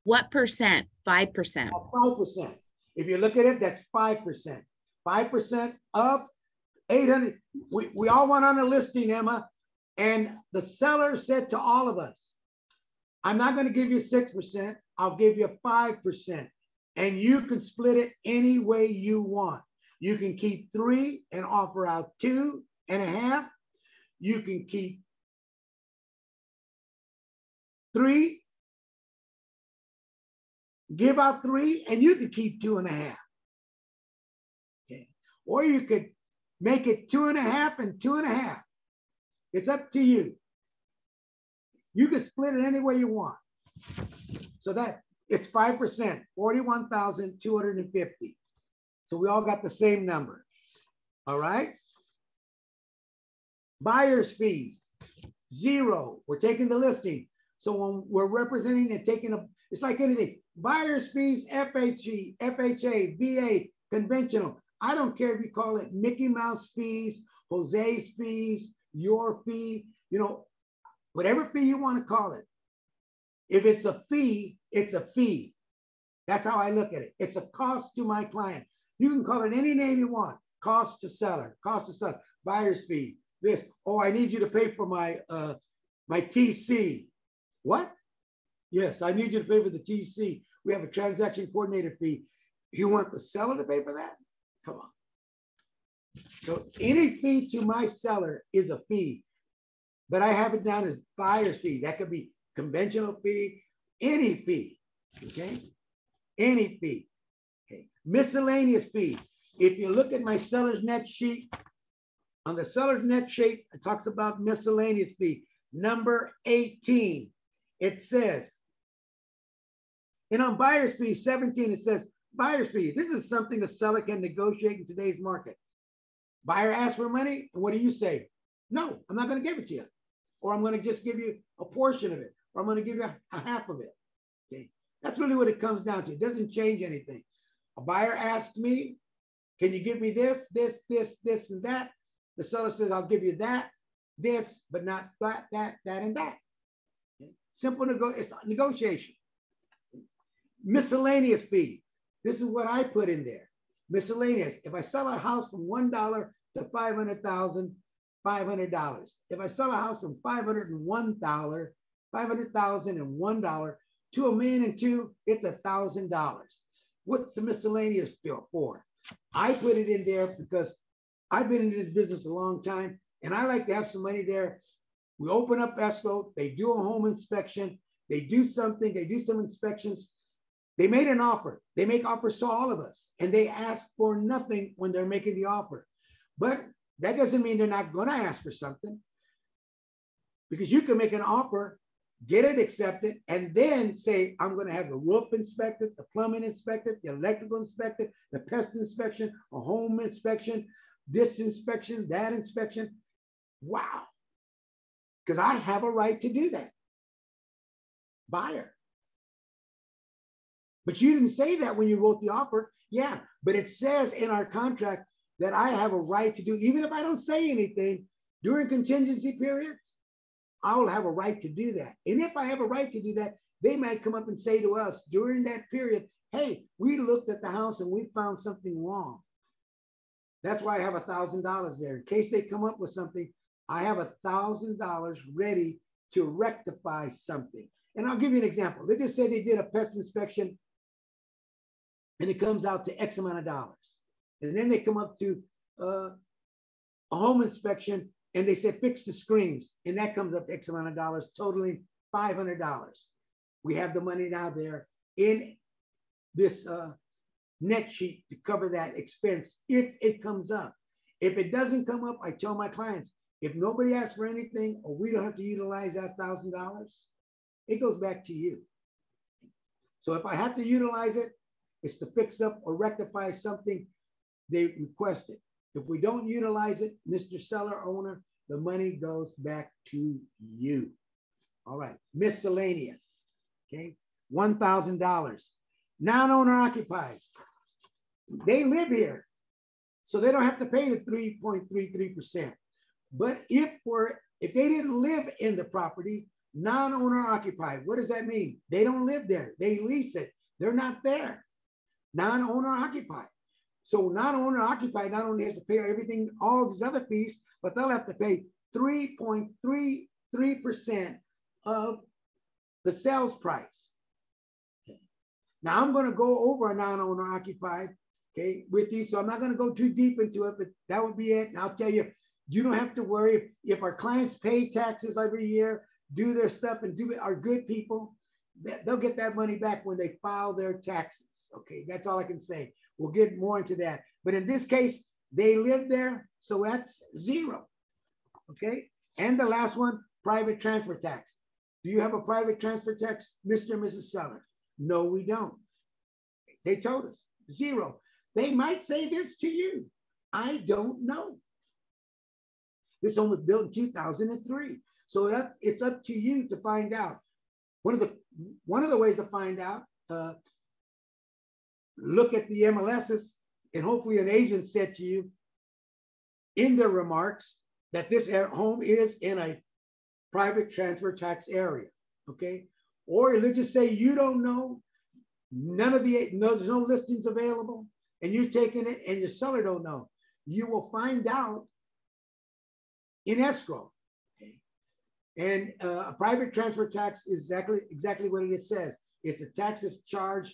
[SPEAKER 2] What percent? 5%.
[SPEAKER 1] 5%. If you look at it, that's 5%. 5% of 800. We all went on a listing, Emma, and the seller said to all of us, I'm not going to give you 6%. I'll give you 5%. And you can split it any way you want. You can keep 3 and offer out 2.5. You can keep 3, give out 3, and you can keep 2.5. Okay. Or you could make it 2.5 and 2.5. It's up to you. You can split it any way you want. So that it's 5%, 41,250. So we all got the same number. All right. Buyer's fees, 0. We're taking the listing. So when we're representing and taking it's like anything. Buyer's fees, FHE, FHA, VA, conventional. I don't care if you call it Mickey Mouse fees, Jose's fees, your fee, you know, whatever fee you want to call it. If it's a fee, it's a fee. That's how I look at it. It's a cost to my client. You can call it any name you want. Cost to seller, buyer's fee, this. Oh, I need you to pay for my my TC. What? Yes, I need you to pay for the TC. We have a transaction coordinator fee. You want the seller to pay for that? Come on. So any fee to my seller is a fee, but I have it down as buyer's fee. That could be conventional fee, any fee, okay? Any fee, okay? Miscellaneous fee. If you look at my seller's net sheet, on the seller's net sheet, it talks about miscellaneous fee, number 18. It says, and on buyer's fee 17, it says, buyer's fee. This is something a seller can negotiate in today's market. Buyer asks for money, and what do you say? No, I'm not going to give it to you. Or I'm going to just give you a portion of it. Or I'm going to give you a half of it. Okay? That's really what it comes down to. It doesn't change anything. A buyer asks me, can you give me this, this, this, this, and that? The seller says, I'll give you that, this, but not that, and that. Okay? Simple it's negotiation. Miscellaneous fee. This is what I put in there. Miscellaneous. If I sell a house from $1 to $500,000, $500. If I sell a house from $501,000 to $1 million and $2, it's $1,000. What's the miscellaneous for? I put it in there because I've been in this business a long time, and I like to have some money there. We open up escrow, they do a home inspection, they do something, they do some inspections. They made an offer. They make offers to all of us, and they ask for nothing when they're making the offer. But that doesn't mean they're not going to ask for something, because you can make an offer, get it accepted, and then say, I'm going to have the roof inspected, the plumbing inspected, the electrical inspected, the pest inspection, a home inspection, this inspection, that inspection. Wow. Because I have a right to do that. Buyer. But you didn't say that when you wrote the offer. Yeah, but it says in our contract that I have a right to do, even if I don't say anything during contingency periods, I will have a right to do that. And if I have a right to do that, they might come up and say to us during that period, hey, we looked at the house and we found something wrong. That's why I have $1,000 there. In case they come up with something, I have $1,000 ready to rectify something. And I'll give you an example. They just say they did a pest inspection and it comes out to X amount of dollars. And then they come up to a home inspection and they said, fix the screens. And that comes up to X amount of dollars, totaling $500. We have the money now there in this net sheet to cover that expense if it comes up. If it doesn't come up, I tell my clients, if nobody asks for anything or we don't have to utilize that $1,000, it goes back to you. So if I have to utilize it, it's to fix up or rectify something they requested. If we don't utilize it, Mr. Seller Owner, the money goes back to you. All right, miscellaneous, okay? $1,000. Non-owner occupied. They live here, so they don't have to pay the 3.33%. But if they didn't live in the property, non-owner occupied, what does that mean? They don't live there. They lease it. They're not there. Non-owner occupied. So non-owner occupied not only has to pay everything, all these other fees, but they'll have to pay 3.33% of the sales price. Okay. Now I'm going to go over a non-owner occupied, okay, with you. So I'm not going to go too deep into it, but that would be it. And I'll tell you, you don't have to worry if our clients pay taxes every year, do their stuff, and are good people. They'll get that money back when they file their taxes. Okay, that's all I can say. We'll get more into that. But in this case, they live there, so that's zero. Okay, and the last one, private transfer tax. Do you have a private transfer tax, Mr. and Mrs. Seller? No, we don't. They told us, zero. They might say this to you. I don't know. This home was built in 2003. So it's up to you to find out. One of the ways to find out, look at the MLSs, and hopefully an agent said to you in their remarks that this home is in a private transfer tax area, okay? Or let's just say you don't know, there's no listings available, and you're taking it and your seller don't know. You will find out in escrow, okay? And a private transfer tax is exactly what it says. It's a tax that's charged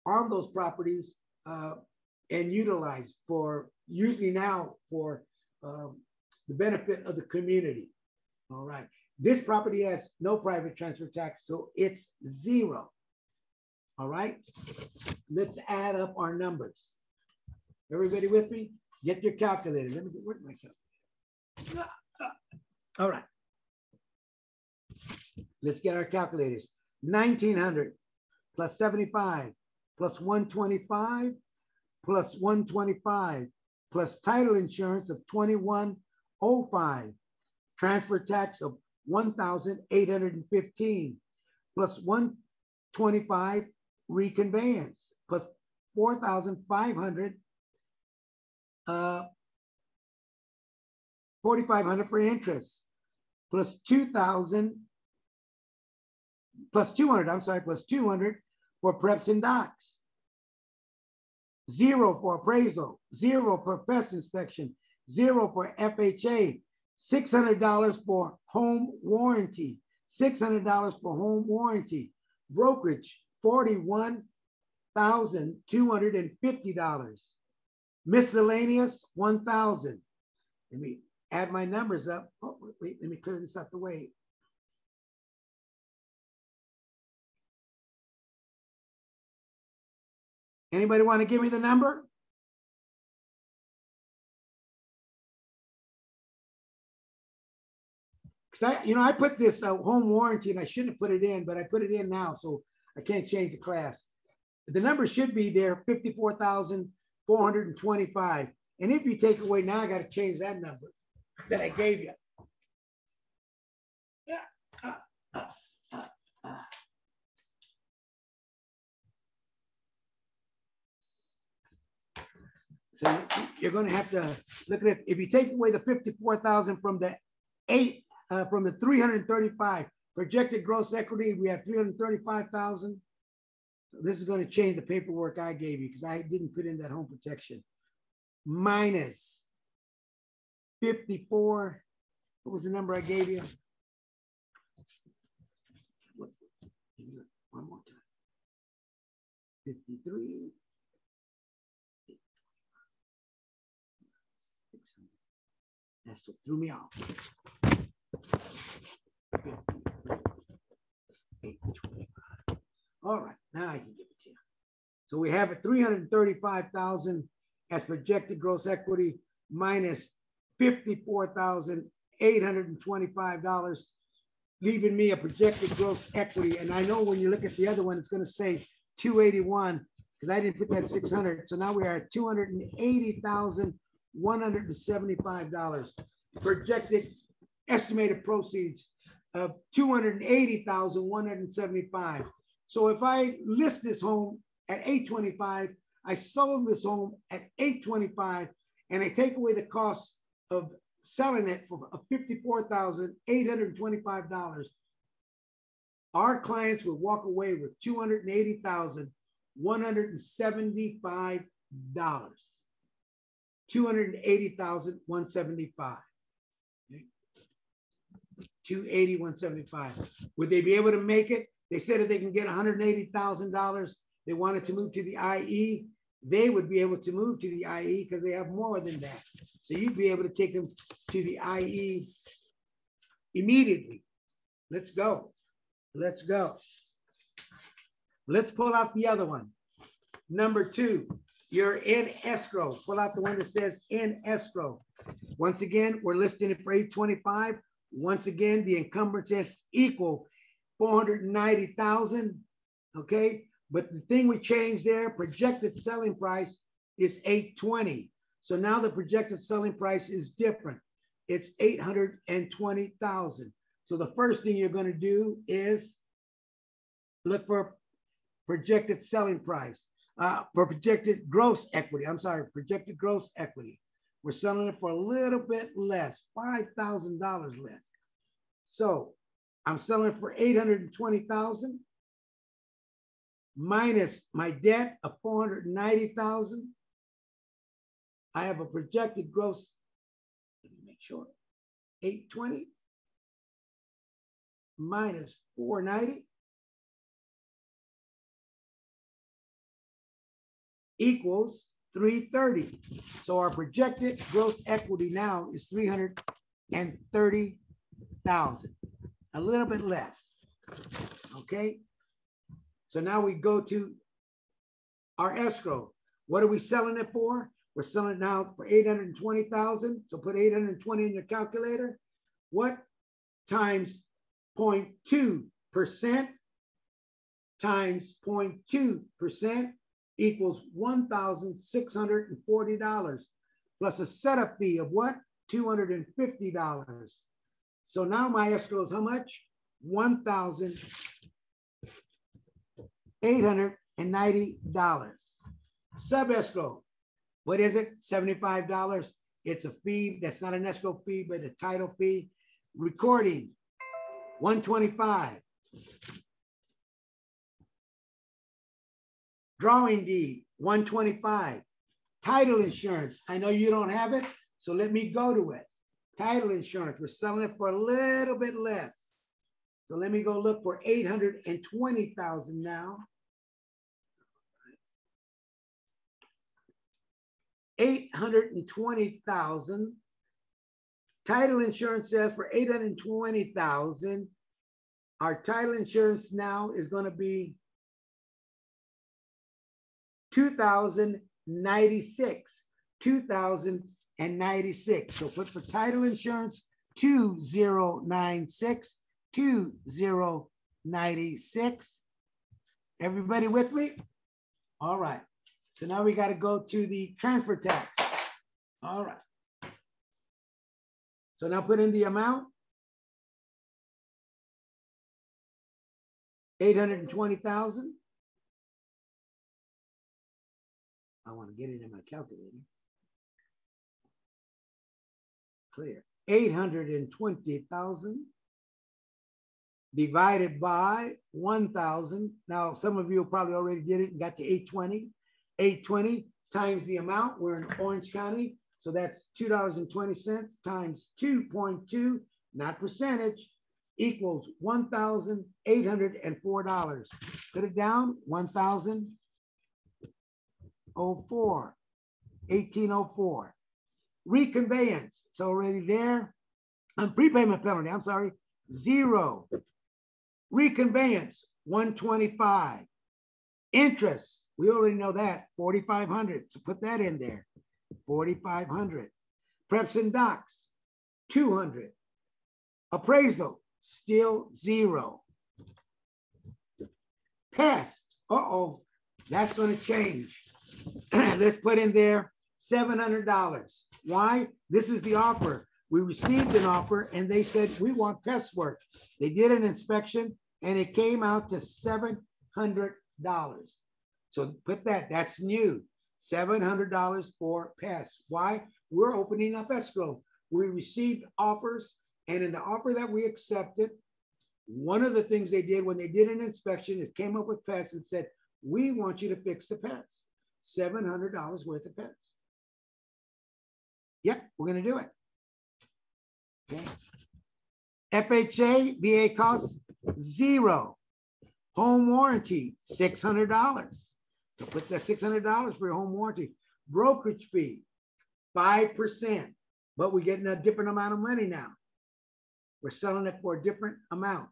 [SPEAKER 1] on those properties and utilized for, usually now for the benefit of the community, all right? This property has no private transfer tax, so it's 0. All right, let's add up our numbers. Everybody with me? Get your calculator. Let me get, where's my calculator? All right. Let's get our calculators. 1,900 plus 75 plus 125 plus 125 plus title insurance of 2,105, transfer tax of 1,815 plus 125 reconveyance plus 4,500, 4,500 for interest plus 2,000 plus 200. I'm sorry, plus 200 for preps and docs. 0 for appraisal, 0 for pest inspection, 0 for FHA, $600 for home warranty, $600 for home warranty, brokerage, $41,250, miscellaneous, $1,000. Let me add my numbers up. Oh, wait, let me clear this out the way. Anybody want to give me the number? Because I put this home warranty and I shouldn't have put it in, but I put it in now, so I can't change the class. The number should be there, 54,425. And if you take away, now I got to change that number that I gave you. So you're going to have to look at it. If you take away the 54,000 from the 335 projected gross equity, we have 335,000. So this is going to change the paperwork I gave you because I didn't put in that home protection. Minus 54. What was the number I gave you? One more time. 53. That's what threw me off. 825. All right, now I can give it to you. So we have it 335,000 as projected gross equity minus $54,825, leaving me a projected gross equity. And I know when you look at the other one, it's going to say 281 because I didn't put that 600. So now we are at $280,175. Projected estimated proceeds of $280,175. So if I list this home at $825, I sold this home at $825, and I take away the cost of selling it for $54,825, our clients would walk away with $280,175. $280,175. $280,175. Would they be able to make it? They said if they can get $180,000, they wanted to move to the IE, they would be able to move to the IE because they have more than that. So you'd be able to take them to the IE immediately. Let's go. Let's go. Let's pull out the other one. Number 2, you're in escrow. Pull out the one that says in escrow. Once again, we're listing it for $825. Once again, the encumbrance is equal $490,000. Okay, but the thing we changed there, projected selling price is $820. So now the projected selling price is different. It's $820,000. So the first thing you're going to do is look for projected selling price, for projected gross equity. I'm sorry, projected gross equity. We're selling it for a little bit less, $5,000 less. So I'm selling it for $820,000 minus my debt of $490,000. I have a projected gross, let me make sure, 820 minus 490 equals 330. So our projected gross equity now is 330,000, a little bit less. Okay. So now we go to our escrow. What are we selling it for? We're selling it now for 820,000. So put 820 in your calculator. What times 0.2% times 0.2% equals $1,640 plus a setup fee of what? $250. So now my escrow is how much? $1,890. Sub escrow, what is it? $75. It's a fee. That's not an escrow fee, but a title fee. Recording, $125. Drawing deed, $125. Title insurance, I know you don't have it, so let me go to it. Title insurance, we're selling it for a little bit less. So let me go look for 820,000 now. 820,000. Title insurance says for 820,000, our title insurance now is going to be $2,096. $2,096. So put for title insurance 2096. 2096. Everybody with me? All right. So now we got to go to the transfer tax. All right. So now put in the amount. 820,000. I want to get it in my calculator. Clear. 820,000 divided by 1,000. Now, some of you probably already did it and got to 820. 820 times the amount. We're in Orange County. So that's $2.20 times 2.2, not percentage, equals $1,804. Put it down, 1,004, 1804. Reconveyance, it's already there. Prepayment penalty, I'm sorry, 0. Reconveyance, 125. Interest, we already know that, 4,500. So put that in there, 4,500. Preps and docs, 200. Appraisal, still 0. Pest, that's going to change. Let's put in there $700. Why? This is the offer. We received an offer and they said, we want pest work. They did an inspection and it came out to $700. So put that, that's new. $700 for pests. Why? We're opening up escrow. We received offers, and in the offer that we accepted, one of the things they did when they did an inspection is came up with pests and said, we want you to fix the pests. $700 worth of pests. Yep, we're going to do it. Okay. FHA, VA costs 0. Home warranty, $600. So put that $600 for your home warranty. Brokerage fee, 5%, but we're getting a different amount of money now. We're selling it for a different amount.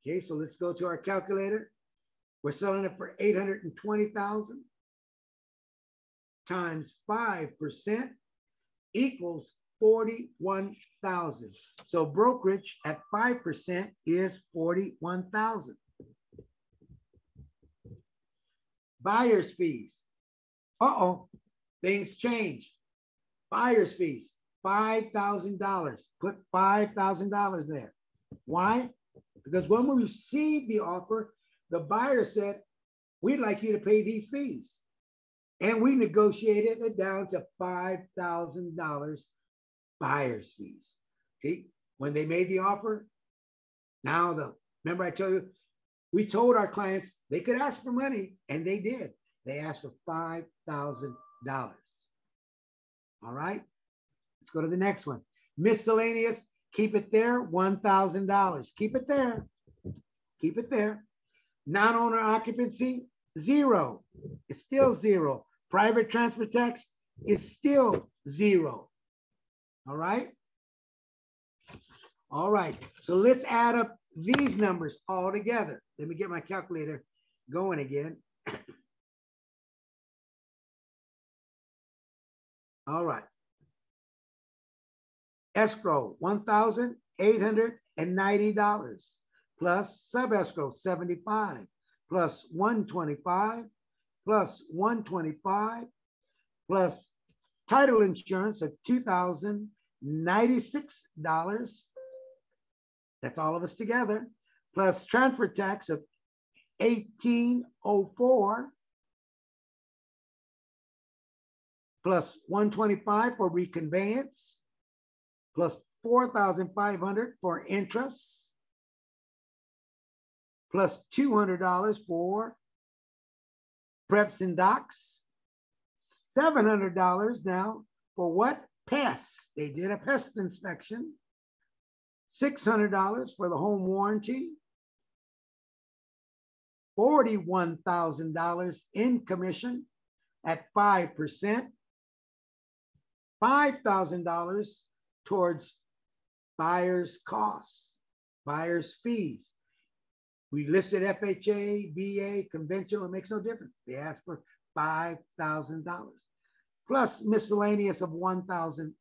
[SPEAKER 1] Okay, so let's go to our calculator. We're selling it for $820,000 times 5% equals $41,000. So brokerage at 5% is $41,000. Buyer's fees. Things change. Buyer's fees, $5,000. Put $5,000 there. Why? Because when we received the offer, the buyer said, we'd like you to pay these fees. And we negotiated it down to $5,000 buyer's fees. See, when they made the offer, remember I told you, we told our clients they could ask for money, and they did. They asked for $5,000. All right, let's go to the next one. Miscellaneous, keep it there, $1,000. Keep it there. Keep it there. Non-owner occupancy, zero. It's still zero. Private transfer tax is still zero. All right? All right. So let's add up these numbers all together. Let me get my calculator going again. All right. Escrow, $1,890 plus sub-escrow, $75 plus $125 plus $125 plus title insurance of $2,096. That's all of us together, plus transfer tax of $1,804 plus $125 for reconveyance, plus $4,500 for interest, plus $200 for preps and docs, $700 now for what? Pests. They did a pest inspection. $600 for the home warranty, $41,000 in commission at 5%, $5,000 towards buyer's costs, buyer's fees. We listed FHA, VA, conventional, it makes no difference. They asked for $5,000 plus miscellaneous of $1,000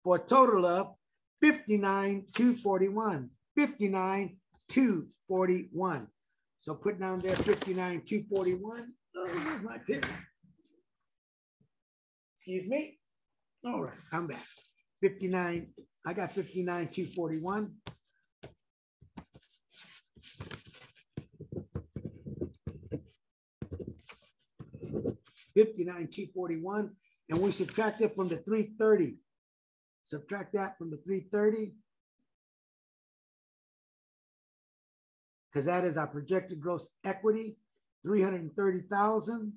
[SPEAKER 1] for a total of $59,241, $59,241. So put down there $59,241. Oh, where's my pen? Excuse me. All right, I'm back. 59, I got $59,241. $59,241, and we subtract it from the 330. Subtract that from the 330, because that is our projected gross equity, 330,000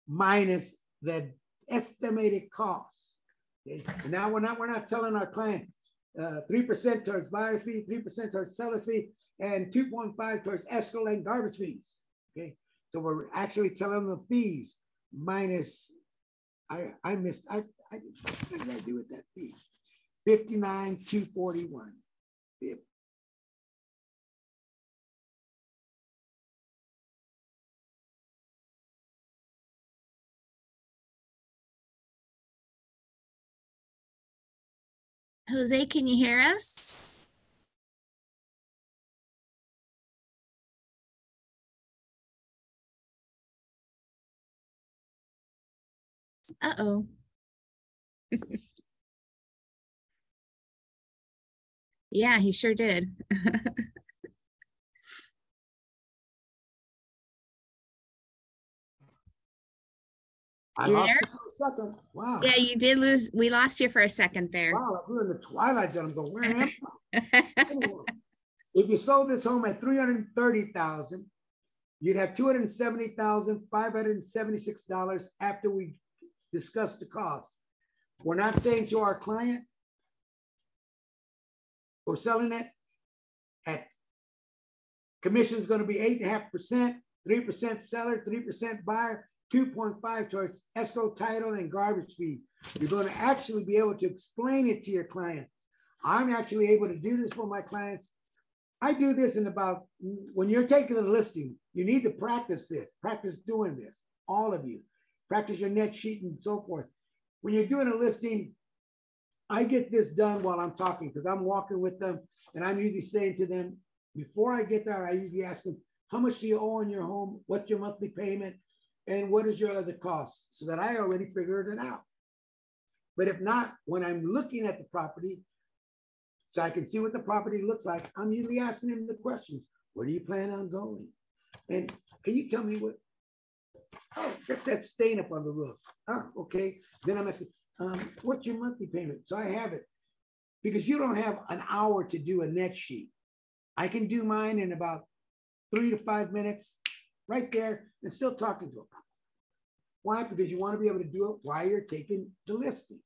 [SPEAKER 1] minus the estimated costs. Okay? And now we're not telling our client 3% towards buyer fee, 3% towards seller fee, and 2.5 towards escrow and garbage fees. Okay, so we're actually telling them the fees minus. I missed. What did I do with that fee? $59,241.
[SPEAKER 2] Jose, can you hear us? Uh-oh. Yeah, he sure did.
[SPEAKER 1] I lost you for a second. Wow.
[SPEAKER 2] Yeah, you did lose. We lost you for a second there.
[SPEAKER 1] Wow, we're in the twilight zone. I'm going, where am I? If you sold this home at $330,000, you'd have $270,576 after we discuss the cost. We're not saying to our client, we're selling it at commission is going to be 8.5%, 3% seller, 3% buyer, 2.5 towards escrow, title, and garbage fee. You're going to actually be able to explain it to your client. I'm actually able to do this for my clients. I do this in about, when you're taking a listing, you need to practice this, practice doing this, all of you. Practice your net sheet and so forth. When you're doing a listing, I get this done while I'm talking because I'm walking with them and I'm usually saying to them, before I get there, I usually ask them, how much do you owe on your home? What's your monthly payment? And what is your other costs? So that I already figured it out. But if not, when I'm looking at the property, so I can see what the property looks like, I'm usually asking them the questions. Where do you plan on going? And can you tell me what Oh, just that stain up on the roof. Oh, okay. Then I'm asking, what's your monthly payment? So I have it. Because you don't have an hour to do a net sheet. I can do mine in about 3 to 5 minutes right there and still talking to them. Why? Because you want to be able to do it while you're taking the listing.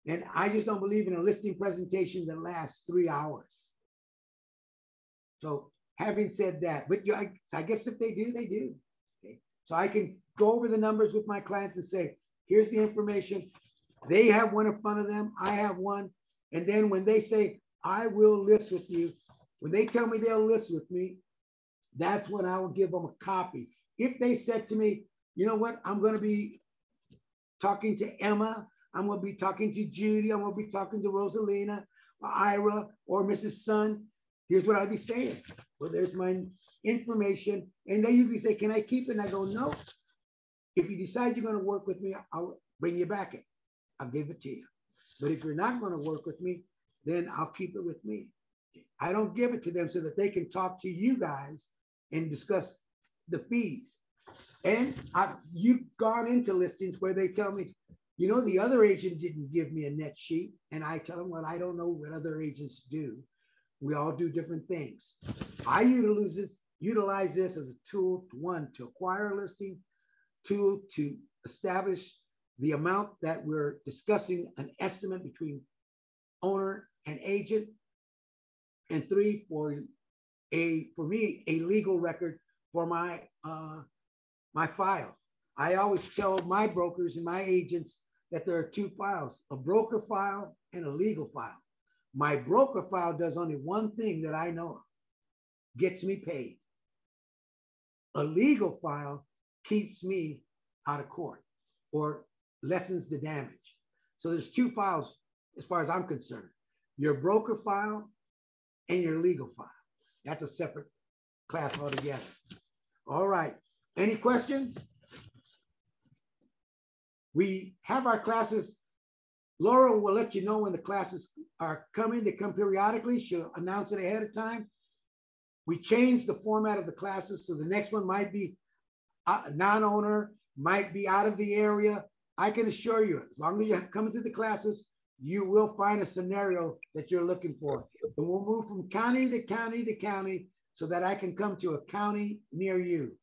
[SPEAKER 1] And I just don't believe in a listing presentation that lasts 3 hours. So having said that, but I guess if they do, they do. Okay. So I can go over the numbers with my clients and say, here's the information. They have one in front of them. I have one. And then when they say, I will list with you, when they tell me they'll list with me, that's when I will give them a copy. If they said to me, you know what, I'm going to be talking to Emma, I'm going to be talking to Judy, I'm going to be talking to Rosalina, or Ira, or Mrs. Sun, here's what I'd be saying. Well, there's my information. And they usually say, can I keep it? And I go, no. If you decide you're going to work with me, I'll bring you back it. I'll give it to you. But if you're not going to work with me, then I'll keep it with me. I don't give it to them so that they can talk to you guys and discuss the fees. And you've gone into listings where they tell me, you know, the other agent didn't give me a net sheet. And I tell them, well, I don't know what other agents do. We all do different things. I utilize this as a tool, one, to acquire a listing, two, to establish the amount that we're discussing, an estimate between owner and agent, and three, for me, a legal record for my my file. I always tell my brokers and my agents that there are two files, a broker file and a legal file. My broker file does only one thing that I know of, gets me paid. A legal file keeps me out of court or lessens the damage. So there's two files as far as I'm concerned, your broker file and your legal file. That's a separate class altogether. All right, any questions? We have our classes. Laura will let you know when the classes are coming. They come periodically. She'll announce it ahead of time. We changed the format of the classes, so the next one might be a non-owner, might be out of the area. I can assure you, as long as you're coming to the classes, you will find a scenario that you're looking for. And we'll move from county to county to county so that I can come to a county near you.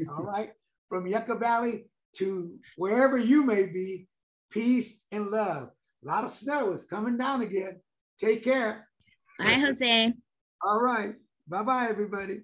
[SPEAKER 1] All right? From Yucca Valley to wherever you may be, peace and love. A lot of snow is coming down again. Take care.
[SPEAKER 2] Bye, Jose.
[SPEAKER 1] All right. Bye-bye, everybody.